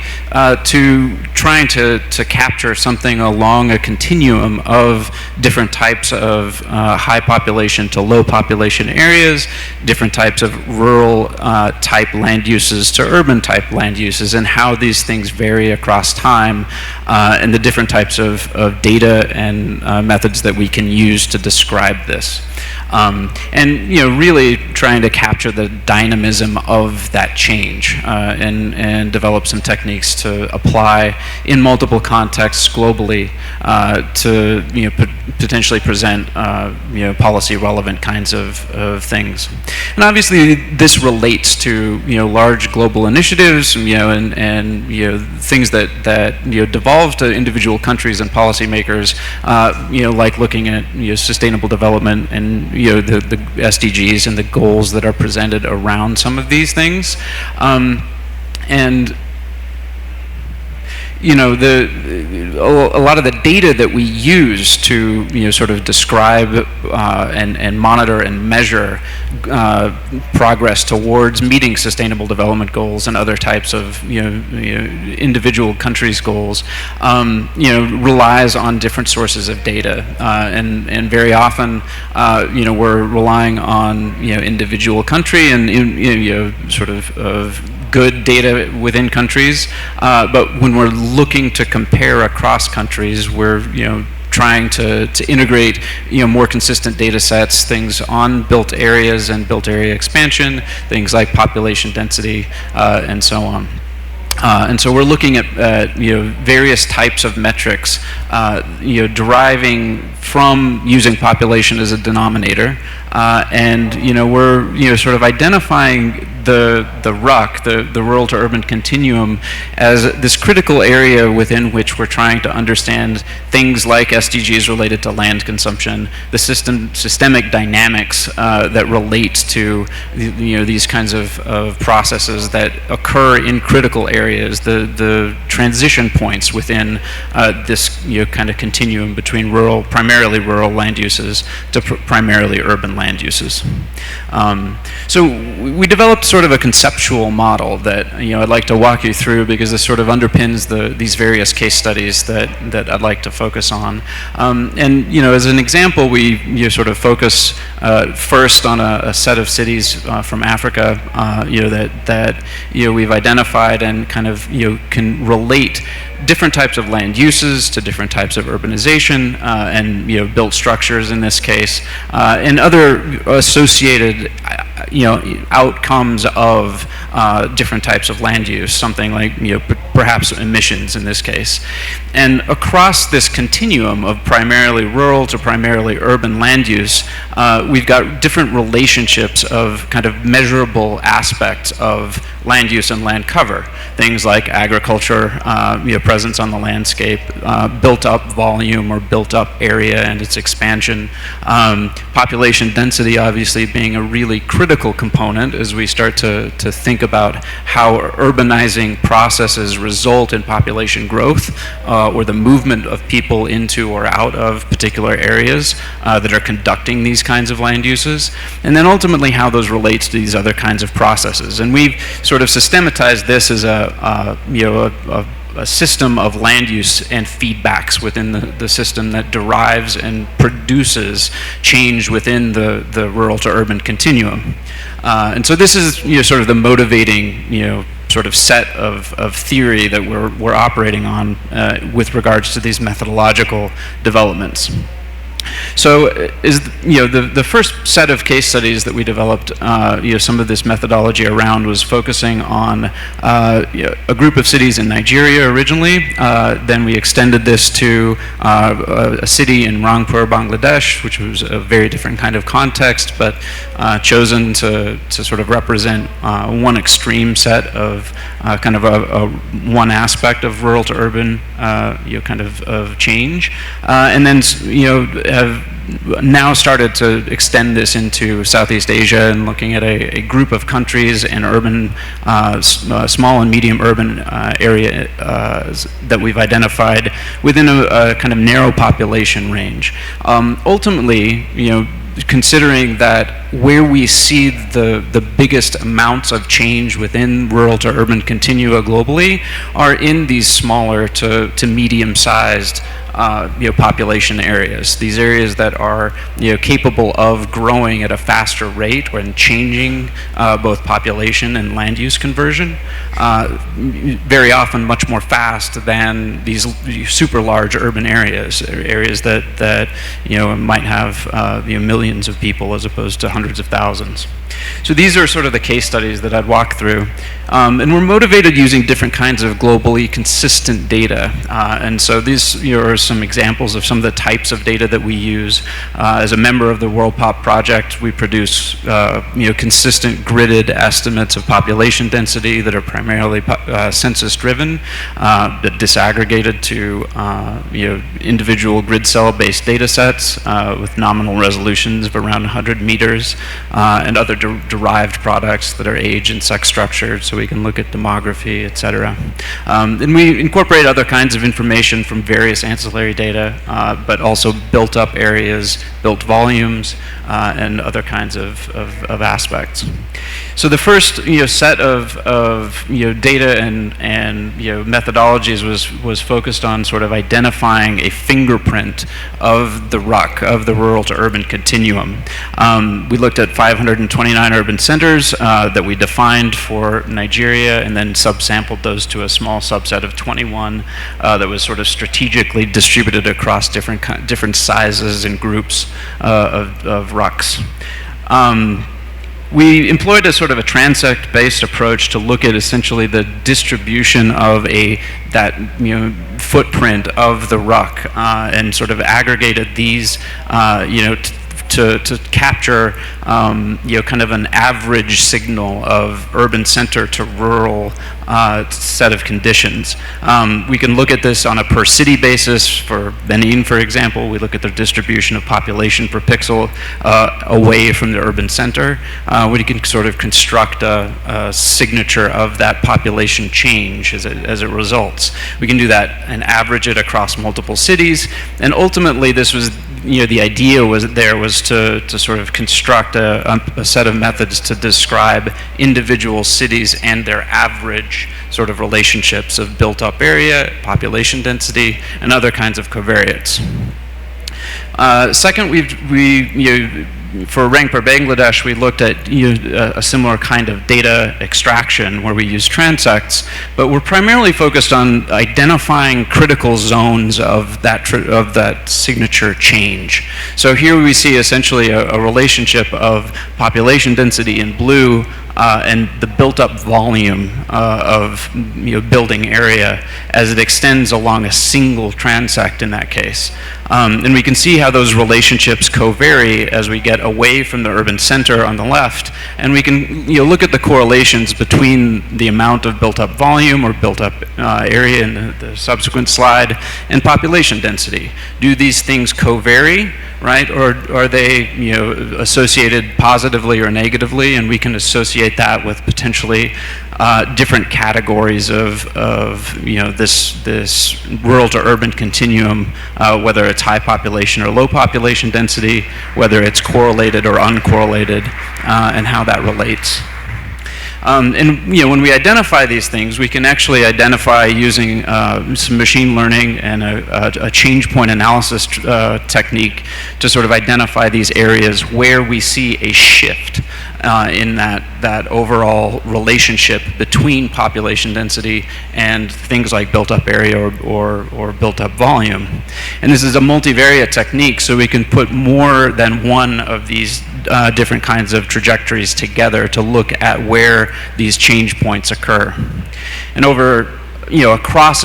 to trying to capture something along a continuum of different types of high population to low population areas, different types of rural type land uses to urban type land uses, and how these things vary across time, and the different types of data and methods that we can use to describe this. And really trying to capture the dynamism of that change and develop some techniques to apply in multiple contexts globally to potentially present policy relevant kinds of things. And obviously this relates to large global initiatives and things that devolve to individual countries and policymakers, like looking at sustainable development and the SDGs and the goals that are presented around some of these things. And a lot of the data that we use to sort of describe and monitor and measure progress towards meeting sustainable development goals and other types of individual countries' goals relies on different sources of data, and very often we're relying on individual country and sort of good data within countries, but when we're looking to compare across countries, we're trying to integrate, more consistent data sets, things on built areas and built area expansion, things like population density, and so on. And so we're looking at various types of metrics, deriving from using population as a denominator, and we're sort of identifying the RUC, the rural to urban continuum, as this critical area within which we're trying to understand things like SDGs related to land consumption, the systemic dynamics that relate to these kinds of processes that occur in critical areas, the transition points within this kind of continuum between primarily rural land uses to primarily urban land uses. So we developed sort of a conceptual model that I'd like to walk you through, because this sort of underpins these various case studies that I'd like to focus on. And as an example, we sort of focus first on a set of cities from Africa, that we've identified and kind of can relate different types of land uses to different types of urbanization, and built structures in this case, and other associated outcomes of different types of land use, something like perhaps emissions in this case. And across this continuum of primarily rural to primarily urban land use, we've got different relationships of kind of measurable aspects of land use and land cover. Things like agriculture, presence on the landscape, built up volume or built up area and its expansion. Population density obviously being a really critical component as we start to think about how urbanizing processes result in population growth, or the movement of people into or out of particular areas that are conducting these kinds of land uses, and then ultimately how those relate to these other kinds of processes. And we've sort of systematized this as a system of land use and feedbacks within the system that derives and produces change within the rural to urban continuum. And so this is sort of the motivating sort of set of theory that we're operating on with regards to these methodological developments. So the first set of case studies that we developed, some of this methodology around was focusing on a group of cities in Nigeria originally. Then we extended this to a city in Rangpur, Bangladesh, which was a very different kind of context, but chosen to sort of represent one extreme set of kind of one aspect of rural to urban kind of change, and then have now started to extend this into Southeast Asia and looking at a group of countries and urban, small and medium urban areas that we've identified within a kind of narrow population range. Ultimately, considering that where we see the biggest amounts of change within rural to urban continua globally are in these smaller to medium-sized population areas. These areas that are capable of growing at a faster rate and changing both population and land use conversion, very often much more fast than these super large urban areas that might have millions of people as opposed to hundreds of thousands. So these are sort of the case studies that I'd walk through. And we're motivated using different kinds of globally consistent data. And so these are some examples of some of the types of data that we use. As a member of the World Pop Project, we produce consistent gridded estimates of population density that are primarily census driven, but disaggregated to individual grid cell based data sets with nominal resolutions of around 100 meters, and other derived products that are age and sex structured, so we can look at demography, et cetera. And we incorporate other kinds of information from various ancillary data, but also built up areas, built volumes, and other kinds of aspects. So the first set of data and methodologies was focused on sort of identifying a fingerprint of the RUC, of the rural to urban continuum. We looked at 529 urban centers that we defined for Nigeria, and then subsampled those to a small subset of 21 that was sort of strategically distributed across different sizes and groups of RUCs. We employed a sort of a transect-based approach to look at essentially the distribution of that footprint of the RUC, and sort of aggregated these to capture kind of an average signal of urban center to rural set of conditions. We can look at this on a per city basis. For Benin, for example, we look at the distribution of population per pixel away from the urban center. We can sort of construct a signature of that population change as it results. We can do that and average it across multiple cities, and ultimately this was the idea was to sort of construct a set of methods to describe individual cities and their average sort of relationships of built up area, population density, and other kinds of covariates. Second, for Rangpur Bangladesh, we looked at a similar kind of data extraction where we use transects, but we're primarily focused on identifying critical zones of that signature change. So here we see essentially a relationship of population density in blue and the built-up volume of building area as it extends along a single transect in that case. And we can see how those relationships co-vary as we get away from the urban center on the left, and we can look at the correlations between the amount of built-up volume or built-up area in the subsequent slide and population density. Do these things co-vary, right, or are they associated positively or negatively? And we can associate that with potentially different categories of this rural to urban continuum, whether it's high population or low population density, whether it's correlated or uncorrelated, and how that relates. And when we identify these things, we can actually identify using some machine learning and a change point analysis technique to sort of identify these areas where we see a shift in that overall relationship between population density and things like built-up area or built-up volume. And this is a multivariate technique, so we can put more than one of these different kinds of trajectories together to look at where these change points occur. And across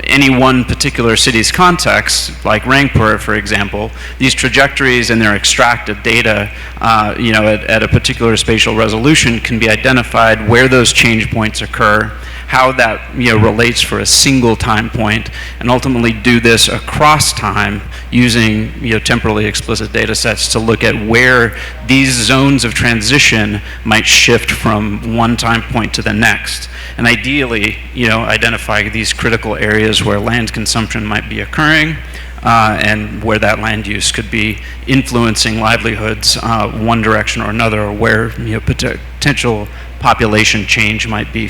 any one particular city's context, like Rangpur, for example, these trajectories and their extracted data, at a particular spatial resolution can be identified where those change points occur, how that relates for a single time point, and ultimately do this across time using temporally explicit data sets to look at where these zones of transition might shift from one time point to the next. And ideally, identify these critical areas where land consumption might be occurring, and where that land use could be influencing livelihoods one direction or another, or where potential population change might be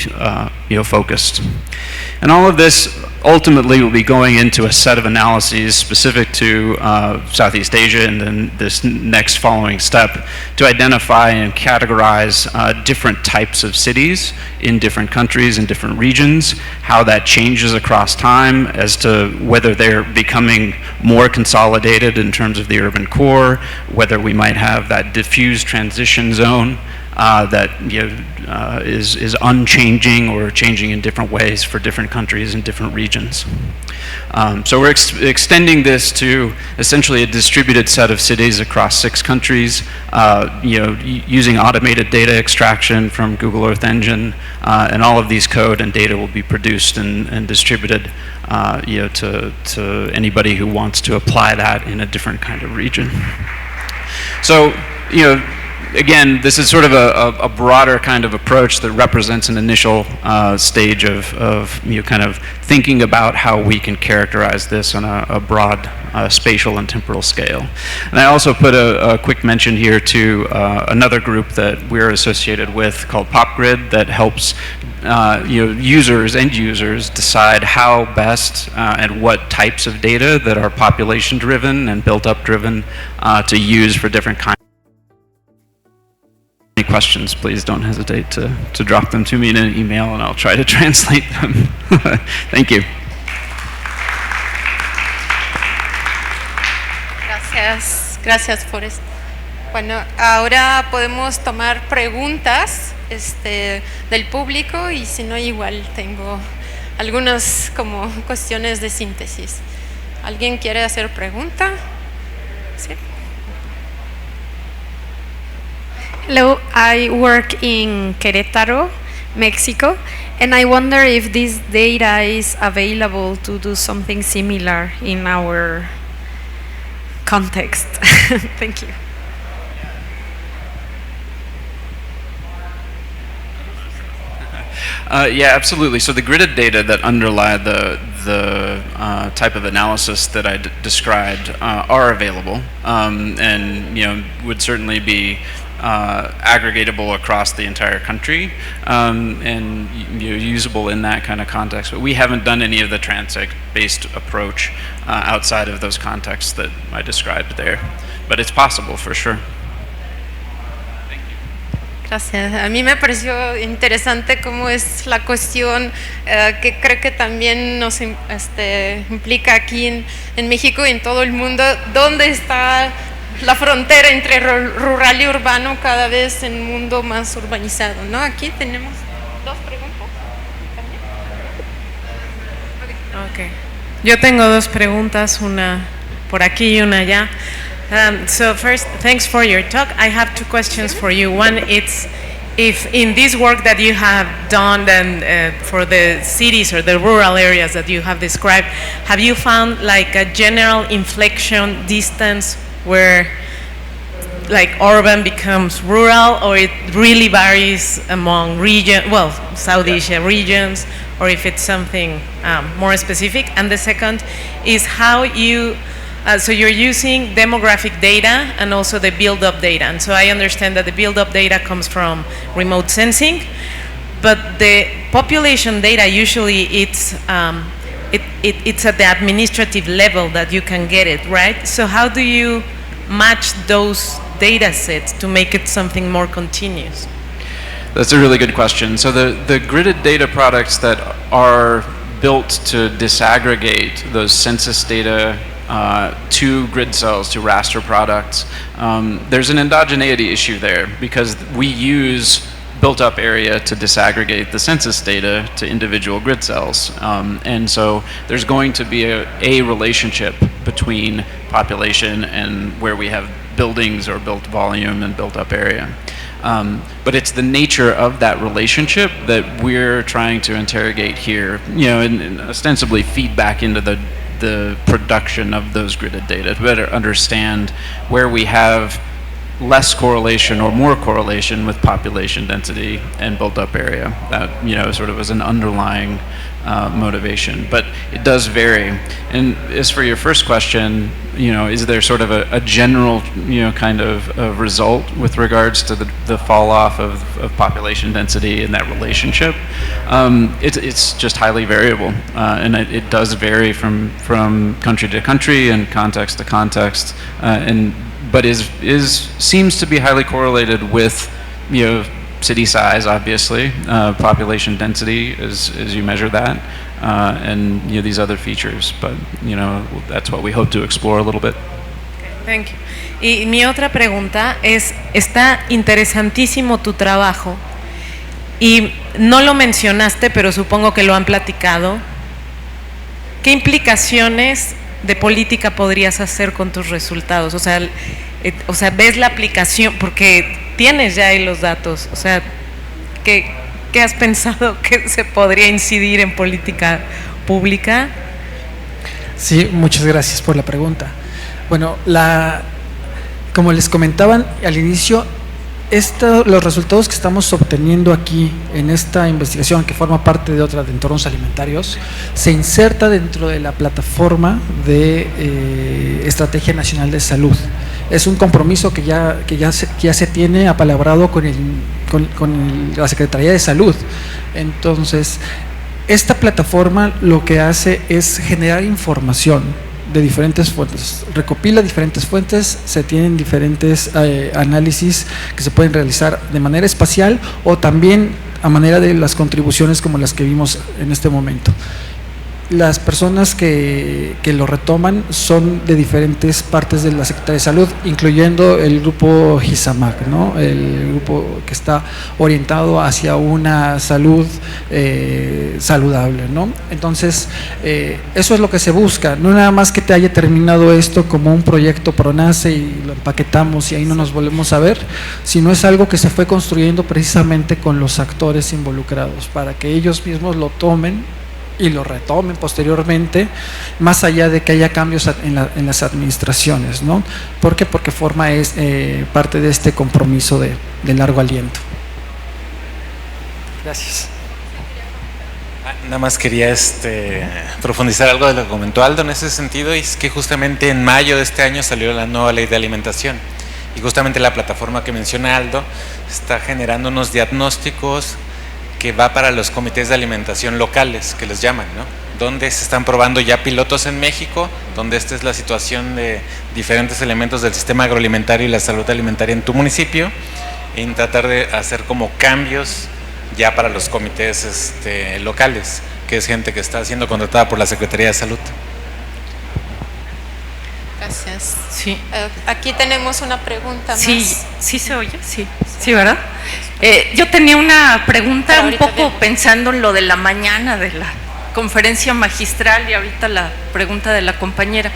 focused. And all of this ultimately will be going into a set of analyses specific to Southeast Asia, and then this next following step to identify and categorize different types of cities in different countries and different regions, how that changes across time as to whether they're becoming more consolidated in terms of the urban core, whether we might have that diffuse transition zone that is unchanging or changing in different ways for different countries and different regions. So we're extending this to essentially a distributed set of cities across 6 countries, using automated data extraction from Google Earth Engine, and all of these code and data will be produced and distributed to anybody who wants to apply that in a different kind of region. So, again, this is sort of a broader kind of approach that represents an initial stage of kind of thinking about how we can characterize this on a broad spatial and temporal scale. And I also put a quick mention here to another group that we're associated with called PopGrid that helps end users decide how best and what types of data that are population driven and built up driven to use for different kinds. Any questions, please don't hesitate to drop them to me in an email and I'll try to translate them. Thank you. Gracias por esto. Bueno, ahora podemos tomar preguntas del público y si no, igual tengo algunas como cuestiones de síntesis. ¿Alguien quiere hacer pregunta? Sí. Hello, I work in Querétaro, Mexico, and I wonder if this data is available to do something similar in our context. Thank you. Yeah, absolutely. So the gridded data that underlie the type of analysis that I described are available, and would certainly be aggregatable across the entire country, and usable in that kind of context. But we haven't done any of the transect-based approach outside of those contexts that I described there. But it's possible for sure. Gracias. A mí me pareció interesante cómo es la cuestión que creo que también nos implica aquí en México y en todo el mundo, dónde está la frontera entre rural y urbano cada vez en un mundo más urbanizado, ¿no? Aquí tenemos dos preguntas. Okay. Yo tengo dos preguntas, una por aquí y una allá. So first, thanks for your talk. I have two questions for you. One, it's if in this work that you have done and for the cities or the rural areas that you have described, have you found like a general inflection distance where like urban becomes rural, or it really varies among South Asia regions, or if it's something more specific? And the second is how you so you're using demographic data and also the build-up data. And so I understand that the build-up data comes from remote sensing, but the population data usually it's at the administrative level that you can get it, right? So how do you match those data sets to make it something more continuous? That's a really good question. So the gridded data products that are built to disaggregate those census data to grid cells, to raster products, there's an endogeneity issue there because we use built-up area to disaggregate the census data to individual grid cells. And so there's going to be a relationship between population and where we have buildings or built volume and built-up area. But it's the nature of that relationship that we're trying to interrogate here, and ostensibly feed back into the production of those gridded data to better understand where we have less correlation or more correlation with population density and built-up area. That sort of as an underlying motivation, but it does vary. And as for your first question, is there sort of a general kind of result with regards to the fall off of population density and that relationship? It's just highly variable, and it does vary from country to country and context to context, but seems to be highly correlated with city size, obviously, population density as you measure that, and these other features. But that's what we hope to explore a little bit. Okay, thank you. Y mi otra pregunta es, está interesantísimo tu trabajo y no lo mencionaste, pero supongo que lo han platicado. ¿Qué implicaciones de política podrías hacer con tus resultados? O sea, ves la aplicación, porque tienes ya ahí los datos, o sea, ¿qué has pensado que se podría incidir en política pública? Sí, muchas gracias por la pregunta. Bueno, como les comentaban al inicio, los resultados que estamos obteniendo aquí en esta investigación, que forma parte de otra de entornos alimentarios, se inserta dentro de la plataforma de Estrategia Nacional de Salud. Es un compromiso que ya se tiene apalabrado con la Secretaría de Salud. Entonces, esta plataforma lo que hace es generar información de diferentes fuentes, recopila diferentes fuentes, se tienen diferentes análisis que se pueden realizar de manera espacial o también a manera de las contribuciones como las que vimos en este momento. Las personas que lo retoman son de diferentes partes de la Secretaría de Salud, incluyendo el grupo GISAMAC, ¿no? El grupo que está orientado hacia una salud saludable, ¿no? Entonces, eso es lo que se busca, no nada más que te haya terminado esto como un proyecto PRONACE y lo empaquetamos y ahí no nos volvemos a ver, sino es algo que se fue construyendo precisamente con los actores involucrados, para que ellos mismos lo tomen y lo retomen posteriormente, más allá de que haya cambios en las administraciones, ¿no? ¿Por qué? Porque forma parte de este compromiso de largo aliento. Gracias. Nada más quería profundizar algo de lo que comentó Aldo en ese sentido, y es que justamente en mayo de este año salió la nueva ley de alimentación, y justamente la plataforma que menciona Aldo está generando unos diagnósticos que va para los comités de alimentación locales, que les llaman, ¿no? Donde se están probando ya pilotos en México, donde esta es la situación de diferentes elementos del sistema agroalimentario y la salud alimentaria en tu municipio, en tratar de hacer como cambios ya para los comités locales, que es gente que está siendo contratada por la Secretaría de Salud. Gracias. Sí. Aquí tenemos una pregunta más. Sí se oye, sí, ¿verdad? Yo tenía una pregunta un poco pensando en lo de la mañana de la conferencia magistral y ahorita la pregunta de la compañera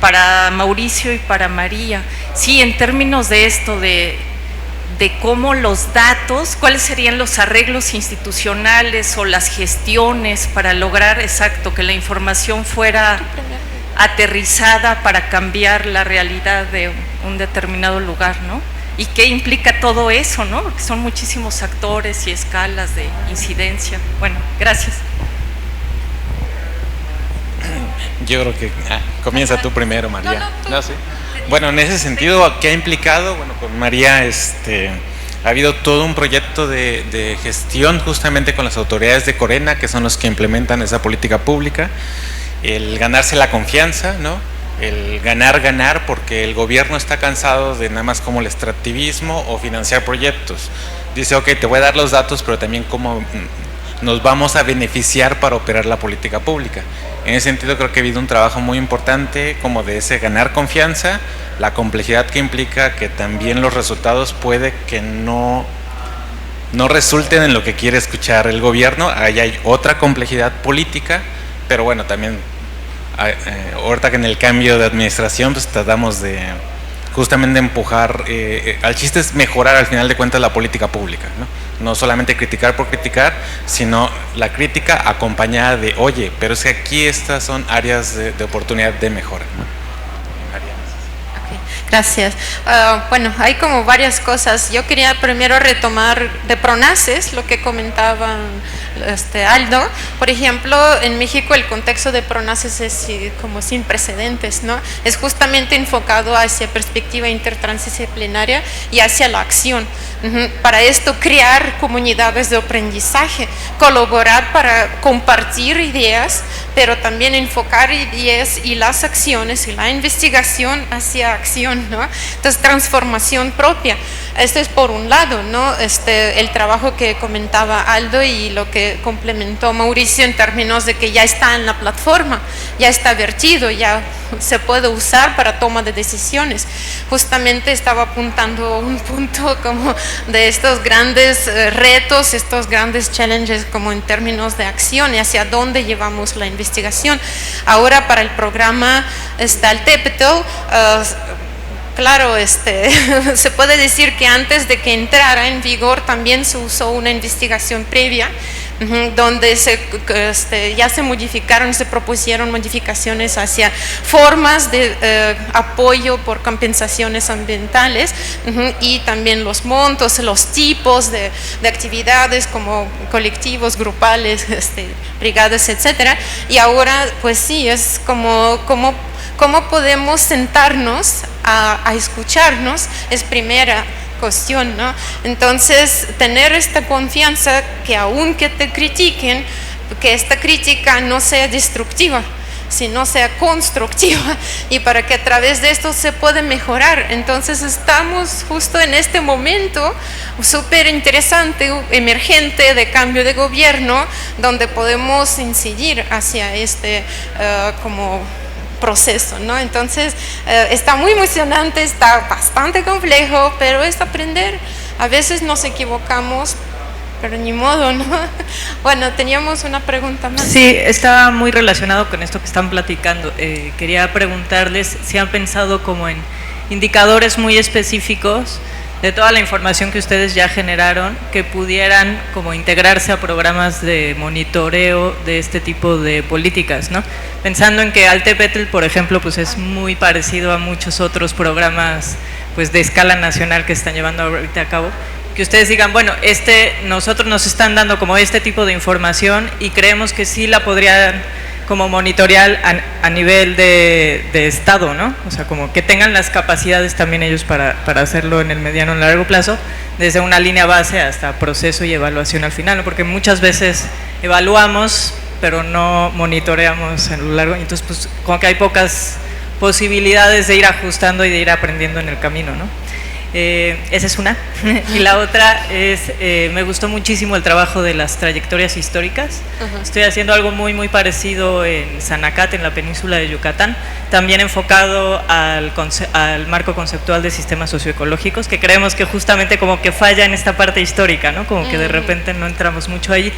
para Mauricio y para María. Sí, en términos de esto, de cómo los datos, cuáles serían los arreglos institucionales o las gestiones para lograr, exacto, que la información fuera aterrizada para cambiar la realidad de un determinado lugar, ¿no? ¿Y qué implica todo eso, no? Porque son muchísimos actores y escalas de incidencia. Bueno, gracias. Yo creo que comienza tú primero, María. No, sí. Bueno, en ese sentido, ¿qué ha implicado? Bueno, con María ha habido todo un proyecto de gestión justamente con las autoridades de Corena, que son los que implementan esa política pública, el ganarse la confianza, ¿no? El ganar, porque el gobierno está cansado de nada más como el extractivismo o financiar proyectos. Dice, ok, te voy a dar los datos, pero también cómo nos vamos a beneficiar para operar la política pública. En ese sentido creo que ha habido un trabajo muy importante como de ese ganar confianza, la complejidad que implica que también los resultados puede que no resulten en lo que quiere escuchar el gobierno. Ahí hay otra complejidad política, pero bueno, también ahorita que en el cambio de administración pues tratamos de justamente empujar, al chiste es mejorar al final de cuentas la política pública, no solamente criticar por criticar, sino la crítica acompañada de, oye, pero es que aquí estas son áreas de oportunidad de mejora, ¿no? Gracias. Bueno, hay como varias cosas. Yo quería primero retomar de PRONACES, lo que comentaba Aldo. Por ejemplo, en México el contexto de PRONACES es como sin precedentes, ¿no? Es justamente enfocado hacia perspectiva intertransdisciplinaria y hacia la acción. Para esto, crear comunidades de aprendizaje, colaborar para compartir ideas, pero también enfocar ideas y las acciones y la investigación hacia acción, ¿no? Entonces, transformación propia. Esto es por un lado, ¿no? El trabajo que comentaba Aldo y lo que complementó Mauricio en términos de que ya está en la plataforma, ya está vertido, ya se puede usar para toma de decisiones. Justamente estaba apuntando un punto como de estos grandes retos, estos grandes challenges como en términos de acción y hacia dónde llevamos la investigación. Ahora para el programa Altepetel, claro, se puede decir que antes de que entrara en vigor también se usó una investigación previa donde ya se modificaron, se propusieron modificaciones hacia formas de apoyo por compensaciones ambientales y también los montos, los tipos de actividades como colectivos, grupales, brigadas, etcétera. Y ahora, pues sí, es como podemos sentarnos a escucharnos, es primera cuestión, ¿no? Entonces, tener esta confianza que aunque te critiquen, que esta crítica no sea destructiva, sino sea constructiva, y para que a través de esto se pueda mejorar. Entonces estamos justo en este momento súper interesante, emergente, de cambio de gobierno, donde podemos incidir hacia como proceso, ¿no? Entonces está muy emocionante, está bastante complejo, pero es aprender. A veces nos equivocamos, pero ni modo, ¿no? Bueno, teníamos una pregunta más. Sí, está muy relacionado con esto que están platicando. Quería preguntarles si han pensado como en indicadores muy específicos de toda la información que ustedes ya generaron, que pudieran como integrarse a programas de monitoreo de este tipo de políticas, ¿no? Pensando en que Altepetl, por ejemplo, pues es muy parecido a muchos otros programas pues de escala nacional que están llevando ahorita a cabo, que ustedes digan, bueno, nosotros nos están dando como este tipo de información y creemos que sí la podrían como monitorear a nivel de Estado, ¿no? O sea, como que tengan las capacidades también ellos para hacerlo en el mediano y largo plazo, desde una línea base hasta proceso y evaluación al final, ¿no? Porque muchas veces evaluamos, pero no monitoreamos en lo largo, entonces pues como que hay pocas posibilidades de ir ajustando y de ir aprendiendo en el camino, ¿no? Esa es una. Y la otra es, me gustó muchísimo el trabajo de las trayectorias históricas. Estoy haciendo algo muy muy parecido en Sanacat, en la península de Yucatán, también enfocado al marco conceptual de sistemas socioecológicos, que creemos que justamente como que falla en esta parte histórica, ¿no? Como que de repente no entramos mucho ahí.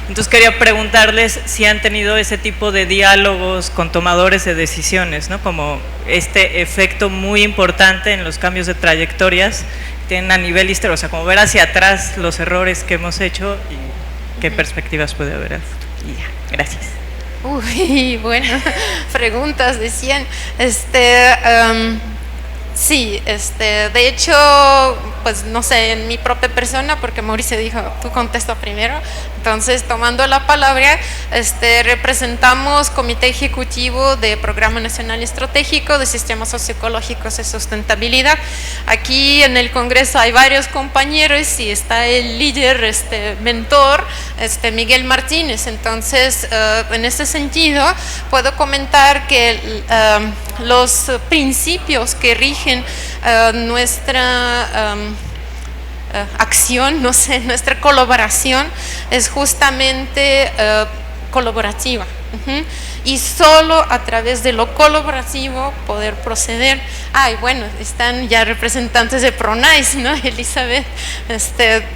Entonces quería preguntarles si han tenido ese tipo de diálogos con tomadores de decisiones, ¿no? Como este efecto muy importante en los cambios de trayectorias que tienen a nivel histórico, o sea, como ver hacia atrás los errores que hemos hecho y qué perspectivas puede haber al futuro. Y ya, gracias. Uy, bueno, preguntas decían. Sí, de hecho, pues no sé, en mi propia persona, porque Mauricio dijo, tú contesta primero, entonces tomando la palabra, representamos Comité Ejecutivo de Programa Nacional Estratégico de Sistemas Socioecológicos y Sustentabilidad. Aquí en el Congreso hay varios compañeros y está el líder, mentor, Miguel Martínez. Entonces, en ese sentido, puedo comentar que los principios que rigen nuestra acción, no sé, nuestra colaboración es justamente colaborativa. Y solo a través de lo colaborativo poder proceder. Y bueno, están ya representantes de PRONAIS, ¿no? Elizabeth,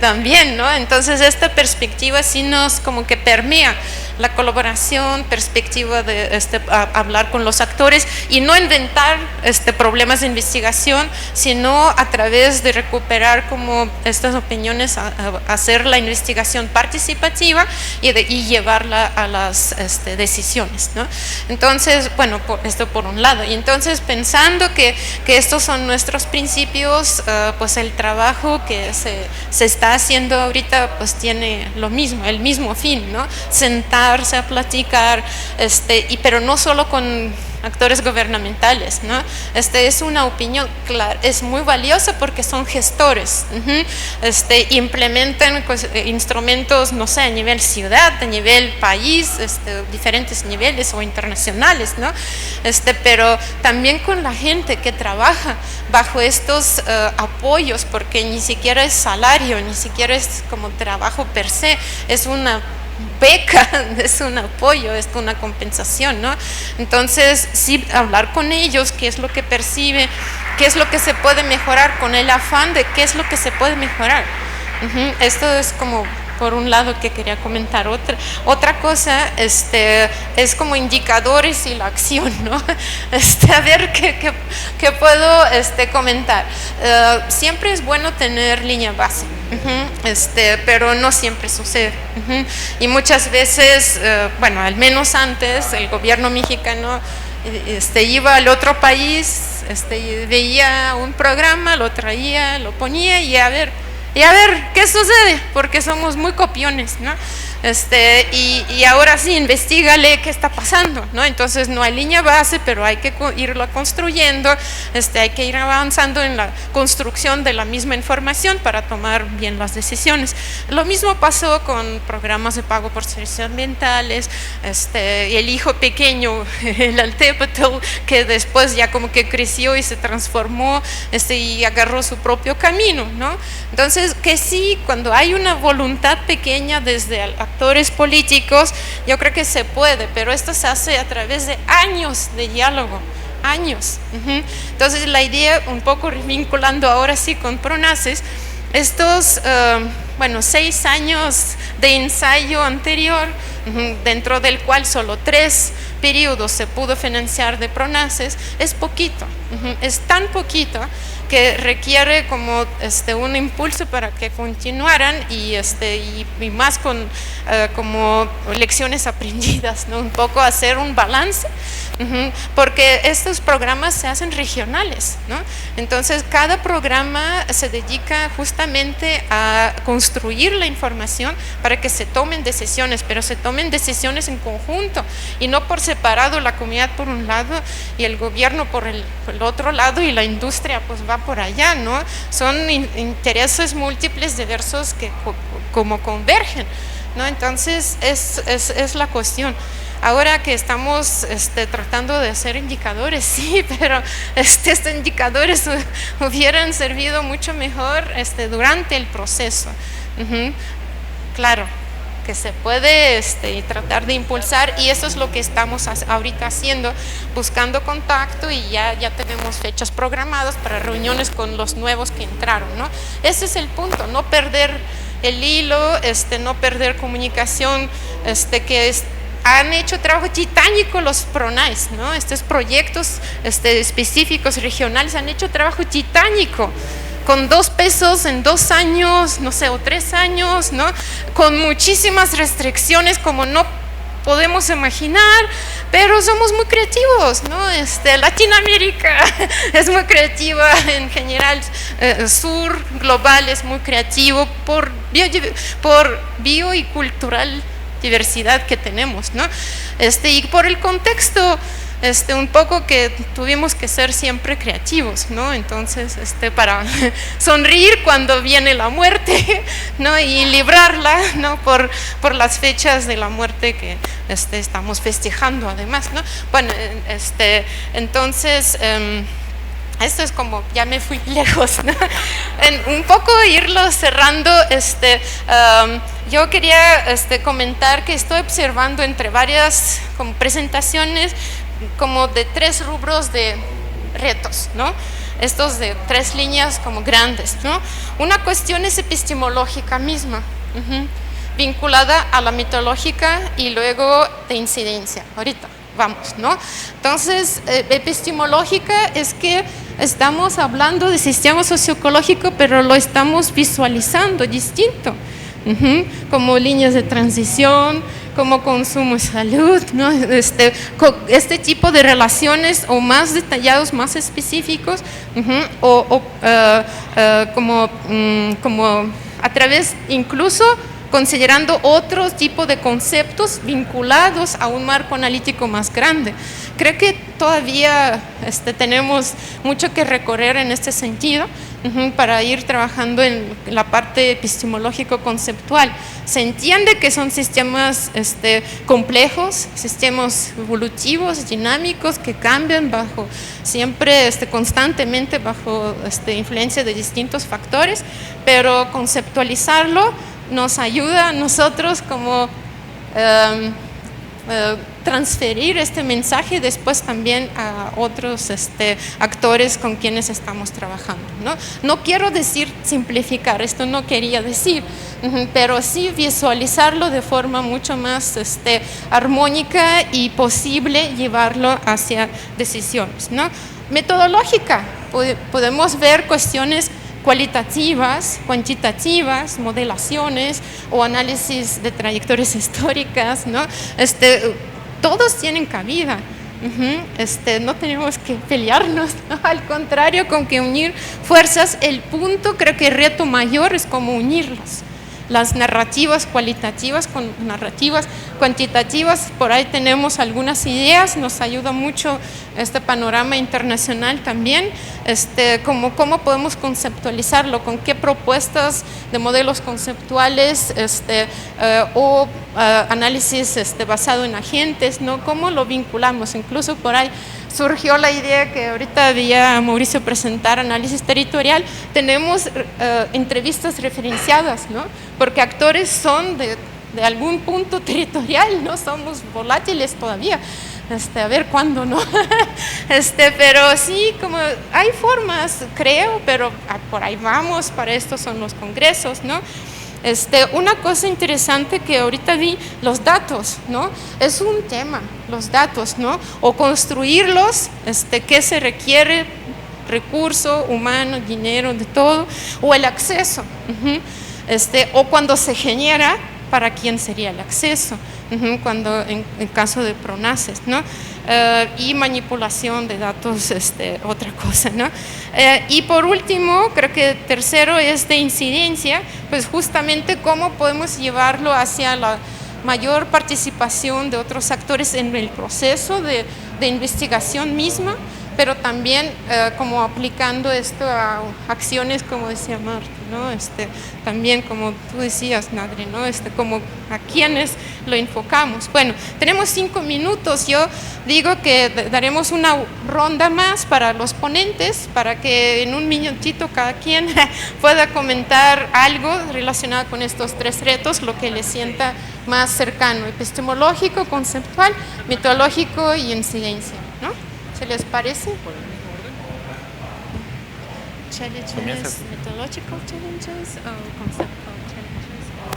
también, ¿no? Entonces esta perspectiva sí nos como que permea la colaboración, perspectiva de hablar con los actores y no inventar problemas de investigación, sino a través de recuperar como estas opiniones, hacer la investigación participativa y llevarla a las decisiones, ¿no? Entonces, bueno, esto por un lado. Y entonces pensando que estos son nuestros principios, pues el trabajo que se está haciendo ahorita pues tiene lo mismo, el mismo fin, ¿no? Sentarse a platicar, pero no solo con actores gubernamentales, ¿no? Es una opinión, claro, es muy valiosa porque son gestores, implementan instrumentos, no sé, a nivel ciudad, a nivel país, diferentes niveles o internacionales, ¿no? Pero también con la gente que trabaja bajo estos apoyos, porque ni siquiera es salario, ni siquiera es como trabajo per se, es una beca, es un apoyo, es una compensación, ¿no? Entonces, sí, hablar con ellos, qué es lo que percibe, qué es lo que se puede mejorar, con el afán de qué es lo que se puede mejorar. Esto es como por un lado que quería comentar. Otra cosa es como indicadores y la acción, ¿no? A ver qué puedo comentar. Siempre es bueno tener línea base, pero no siempre sucede. Y muchas veces, bueno, al menos antes, el gobierno mexicano iba al otro país, veía un programa, lo traía, lo ponía y a ver qué sucede, porque somos muy copiones, ¿no? Y ahora sí, investígale qué está pasando, ¿no? Entonces no hay línea base, pero hay que irlo construyendo, hay que ir avanzando en la construcción de la misma información para tomar bien las decisiones. Lo mismo pasó con programas de pago por servicios ambientales, el hijo pequeño, el Altepetl, que después ya como que creció y se transformó, y agarró su propio camino, ¿no? Entonces, que sí, cuando hay una voluntad pequeña desde actores políticos, yo creo que se puede, pero esto se hace a través de años de diálogo, años. Entonces, la idea, un poco vinculando ahora sí con PRONACES, estos, 6 años de ensayo anterior, dentro del cual solo 3 periodos se pudo financiar de PRONACES, es poquito, es tan poquito que requiere como un impulso para que continuaran y más con como lecciones aprendidas, ¿no? Un poco hacer un balance, porque estos programas se hacen regionales, ¿no? Entonces cada programa se dedica justamente a construir la información para que se tomen decisiones, pero se tomen decisiones en conjunto y no por separado, la comunidad por un lado y el gobierno por el otro lado y la industria pues va por allá, ¿no? Son intereses múltiples, diversos que como convergen, ¿no? Entonces es la cuestión. Ahora que estamos tratando de hacer indicadores, sí, pero estos indicadores hubieran servido mucho mejor durante el proceso. Claro que se puede tratar de impulsar, y eso es lo que estamos ahorita haciendo, buscando contacto, y ya tenemos fechas programadas para reuniones con los nuevos que entraron, ¿no? Ese es el punto, no perder el hilo, no perder comunicación, han hecho trabajo titánico los PRONAES, ¿no? Estos proyectos específicos regionales han hecho trabajo titánico, con 2 pesos en 2 años, no sé, o 3 años, ¿no? Con muchísimas restricciones como no podemos imaginar, pero somos muy creativos, ¿no? Latinoamérica es muy creativa en general, sur global es muy creativo por bio y cultural diversidad que tenemos, ¿no? Y por el contexto, un poco que tuvimos que ser siempre creativos, ¿no? Entonces, para sonreír cuando viene la muerte, ¿no? Y librarla, ¿no? Por las fechas de la muerte que estamos festejando además, ¿no? Bueno, entonces, esto es como, ya me fui lejos, ¿no? Un poco irlo cerrando, yo quería comentar que estoy observando entre varias como presentaciones como de 3 rubros de retos, ¿no? Estos de 3 líneas como grandes, ¿no? Una cuestión es epistemológica misma, vinculada a la mitológica, y luego de incidencia. Ahorita vamos, ¿no? Entonces, epistemológica es que estamos hablando de sistema socioecológico, pero lo estamos visualizando distinto, como líneas de transición, como consumo y salud, ¿no? Este tipo de relaciones, o más detallados, más específicos, como a través, incluso considerando otro tipo de conceptos vinculados a un marco analítico más grande. Creo que todavía tenemos mucho que recorrer en este sentido, para ir trabajando en la parte epistemológico-conceptual. Se entiende que son sistemas complejos, sistemas evolutivos, dinámicos, que cambian bajo siempre, constantemente bajo influencia de distintos factores, pero conceptualizarlo nos ayuda a nosotros como transferir este mensaje después también a otros actores con quienes estamos trabajando, ¿no? No quiero decir simplificar, esto no quería decir, pero sí visualizarlo de forma mucho más armónica y posible llevarlo hacia decisiones, ¿no? Metodológica, podemos ver cuestiones cualitativas, cuantitativas, modelaciones o análisis de trayectorias históricas, ¿no? Todos tienen cabida. No tenemos que pelearnos, ¿no? Al contrario, con que unir fuerzas. El punto, creo que el reto mayor es cómo unirlas. Las narrativas cualitativas con narrativas cuantitativas, por ahí tenemos algunas ideas, nos ayuda mucho este panorama internacional también, cómo podemos conceptualizarlo, con qué propuestas de modelos conceptuales o análisis basado en agentes, ¿no? Cómo lo vinculamos. Incluso por ahí surgió la idea que ahorita veía a Mauricio presentar, análisis territorial. Tenemos entrevistas referenciadas, ¿no? Porque actores son de algún punto territorial, no somos volátiles todavía. A ver cuándo, ¿no? Pero sí, como hay formas, creo, pero por ahí vamos, para esto son los congresos, ¿no? Una cosa interesante que ahorita vi, los datos, ¿no? Es un tema, los datos, ¿no? O construirlos, ¿qué se requiere? Recurso humano, dinero, de todo, o el acceso, o cuando se genera, ¿para quién sería el acceso? Cuando en caso de PRONACES, ¿no? Y manipulación de datos, otra cosa, ¿no? Y por último, creo que tercero es de incidencia, pues justamente cómo podemos llevarlo hacia la mayor participación de otros actores en el proceso de investigación misma, pero también como aplicando esto a acciones, como decía Marta, ¿no? También como tú decías, Nadri, ¿no? Como a quiénes lo enfocamos. Bueno, tenemos 5 minutos, yo digo que daremos una ronda más para los ponentes, para que en un minutito cada quien pueda comentar algo relacionado con estos 3 retos, lo que les sienta más cercano: epistemológico, conceptual, metodológico y incidencia, ¿no? ¿Se les parece? Challenges, methodological challenges or conceptual challenges or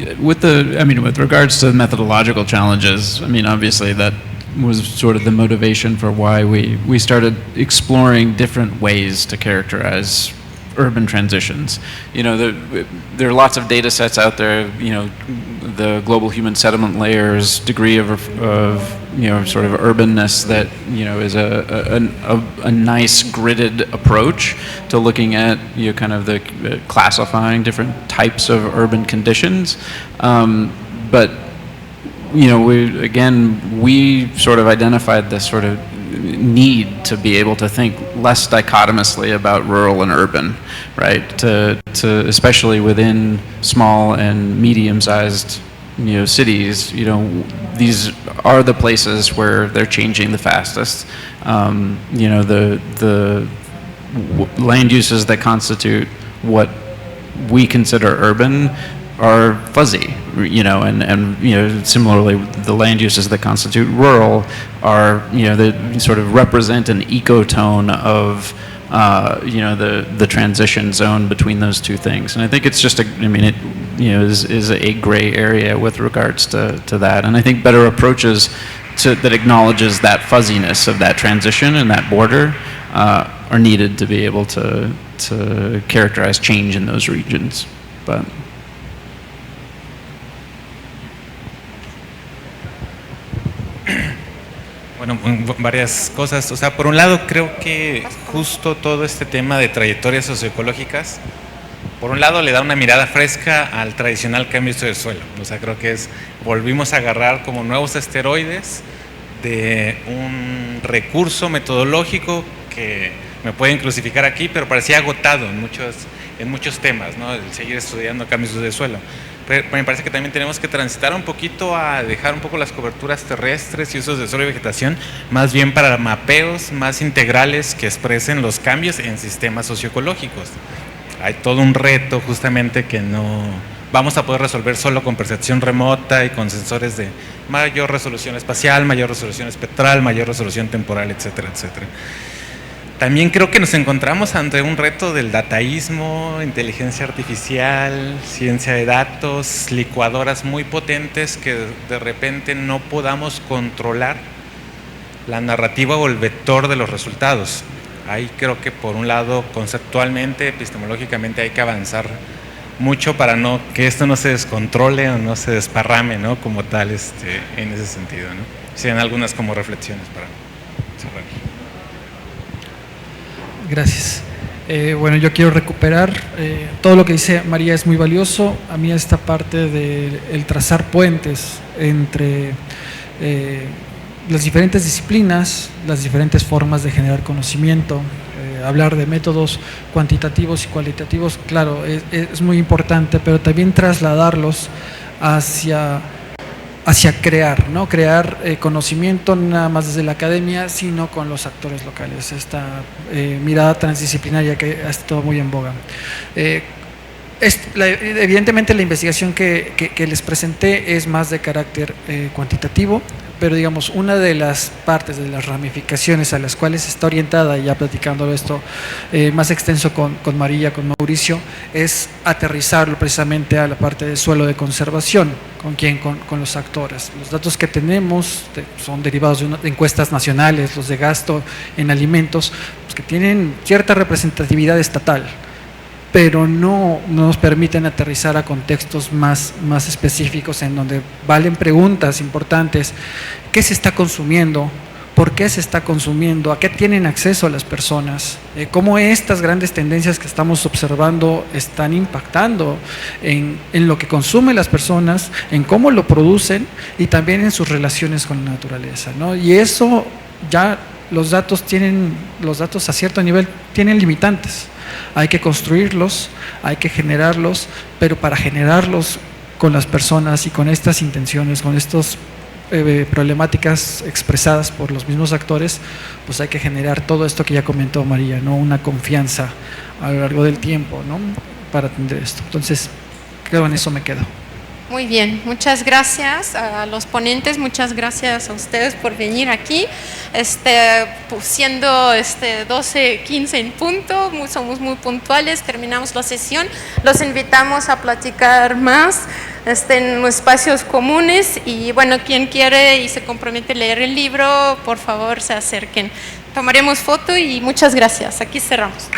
actions? With regards to methodological challenges, obviously that was sort of the motivation for why we started exploring different ways to characterize urban transitions. There are lots of data sets out there, the global human settlement layers, degree of sort of urbanness that, is a nice gridded approach to looking at, kind of the classifying different types of urban conditions. But, we sort of identified this sort of need to be able to think less dichotomously about rural and urban, right? To especially within small and medium-sized, cities, these are the places where they're changing the fastest. The land uses that constitute what we consider urban are fuzzy, and similarly, the land uses that constitute rural are, that sort of represent an ecotone of, the transition zone between those two things. And I think it's just is a gray area with regards to that. And I think better approaches that acknowledges that fuzziness of that transition and that border are needed to be able to characterize change in those regions. But bueno, varias cosas. O sea, por un lado creo que justo todo este tema de trayectorias socioecológicas, por un lado le da una mirada fresca al tradicional cambio de suelo. O sea, creo que volvimos a agarrar como nuevos esteroides de un recurso metodológico que me pueden crucificar aquí, pero parecía agotado en muchos temas, ¿no? El seguir estudiando cambios de suelo. Pero me parece que también tenemos que transitar un poquito a dejar un poco las coberturas terrestres y usos de suelo y vegetación, más bien para mapeos más integrales que expresen los cambios en sistemas socioecológicos. Hay todo un reto justamente que no vamos a poder resolver solo con percepción remota y con sensores de mayor resolución espacial, mayor resolución espectral, mayor resolución temporal, etcétera, etcétera. También creo que nos encontramos ante un reto del dataísmo, inteligencia artificial, ciencia de datos, licuadoras muy potentes que de repente no podamos controlar la narrativa o el vector de los resultados. Ahí creo que por un lado conceptualmente, epistemológicamente hay que avanzar mucho para que esto no se descontrole o no se desparrame, ¿no? Como tal en ese sentido, ¿no? Sean algunas como reflexiones para cerrar. Gracias. Bueno, yo quiero recuperar todo lo que dice María, es muy valioso. A mí esta parte de el trazar puentes entre las diferentes disciplinas, las diferentes formas de generar conocimiento, hablar de métodos cuantitativos y cualitativos, claro, es muy importante, pero también trasladarlos hacia crear, ¿no? Crear conocimiento no nada más desde la academia, sino con los actores locales, esta mirada transdisciplinaria que ha estado muy en boga. Evidentemente la investigación que les presenté es más de carácter cuantitativo, pero digamos, una de las partes, de las ramificaciones a las cuales está orientada, ya platicando esto más extenso con María, con Mauricio, es aterrizarlo precisamente a la parte de suelo de conservación. ¿Con quién? Con los actores. Los datos que tenemos son derivados de encuestas nacionales, los de gasto en alimentos, pues, que tienen cierta representatividad estatal, pero no nos permiten aterrizar a contextos más específicos en donde valen preguntas importantes. ¿Qué se está consumiendo? ¿Por qué se está consumiendo? ¿A qué tienen acceso las personas? ¿Cómo estas grandes tendencias que estamos observando están impactando en lo que consumen las personas, en cómo lo producen y también en sus relaciones con la naturaleza, ¿no? Y eso ya los datos a cierto nivel tienen limitantes. Hay que construirlos, hay que generarlos, pero para generarlos con las personas y con estas intenciones, con estas problemáticas expresadas por los mismos actores, pues hay que generar todo esto que ya comentó María, ¿no? Una confianza a lo largo del tiempo, ¿no? Para atender esto. Entonces, creo en eso me quedo. Muy bien, muchas gracias a los ponentes, muchas gracias a ustedes por venir aquí. Siendo 12:15 en punto, somos muy puntuales, terminamos la sesión. Los invitamos a platicar más en los espacios comunes y bueno, quien quiere y se compromete a leer el libro, por favor se acerquen. Tomaremos foto y muchas gracias. Aquí cerramos.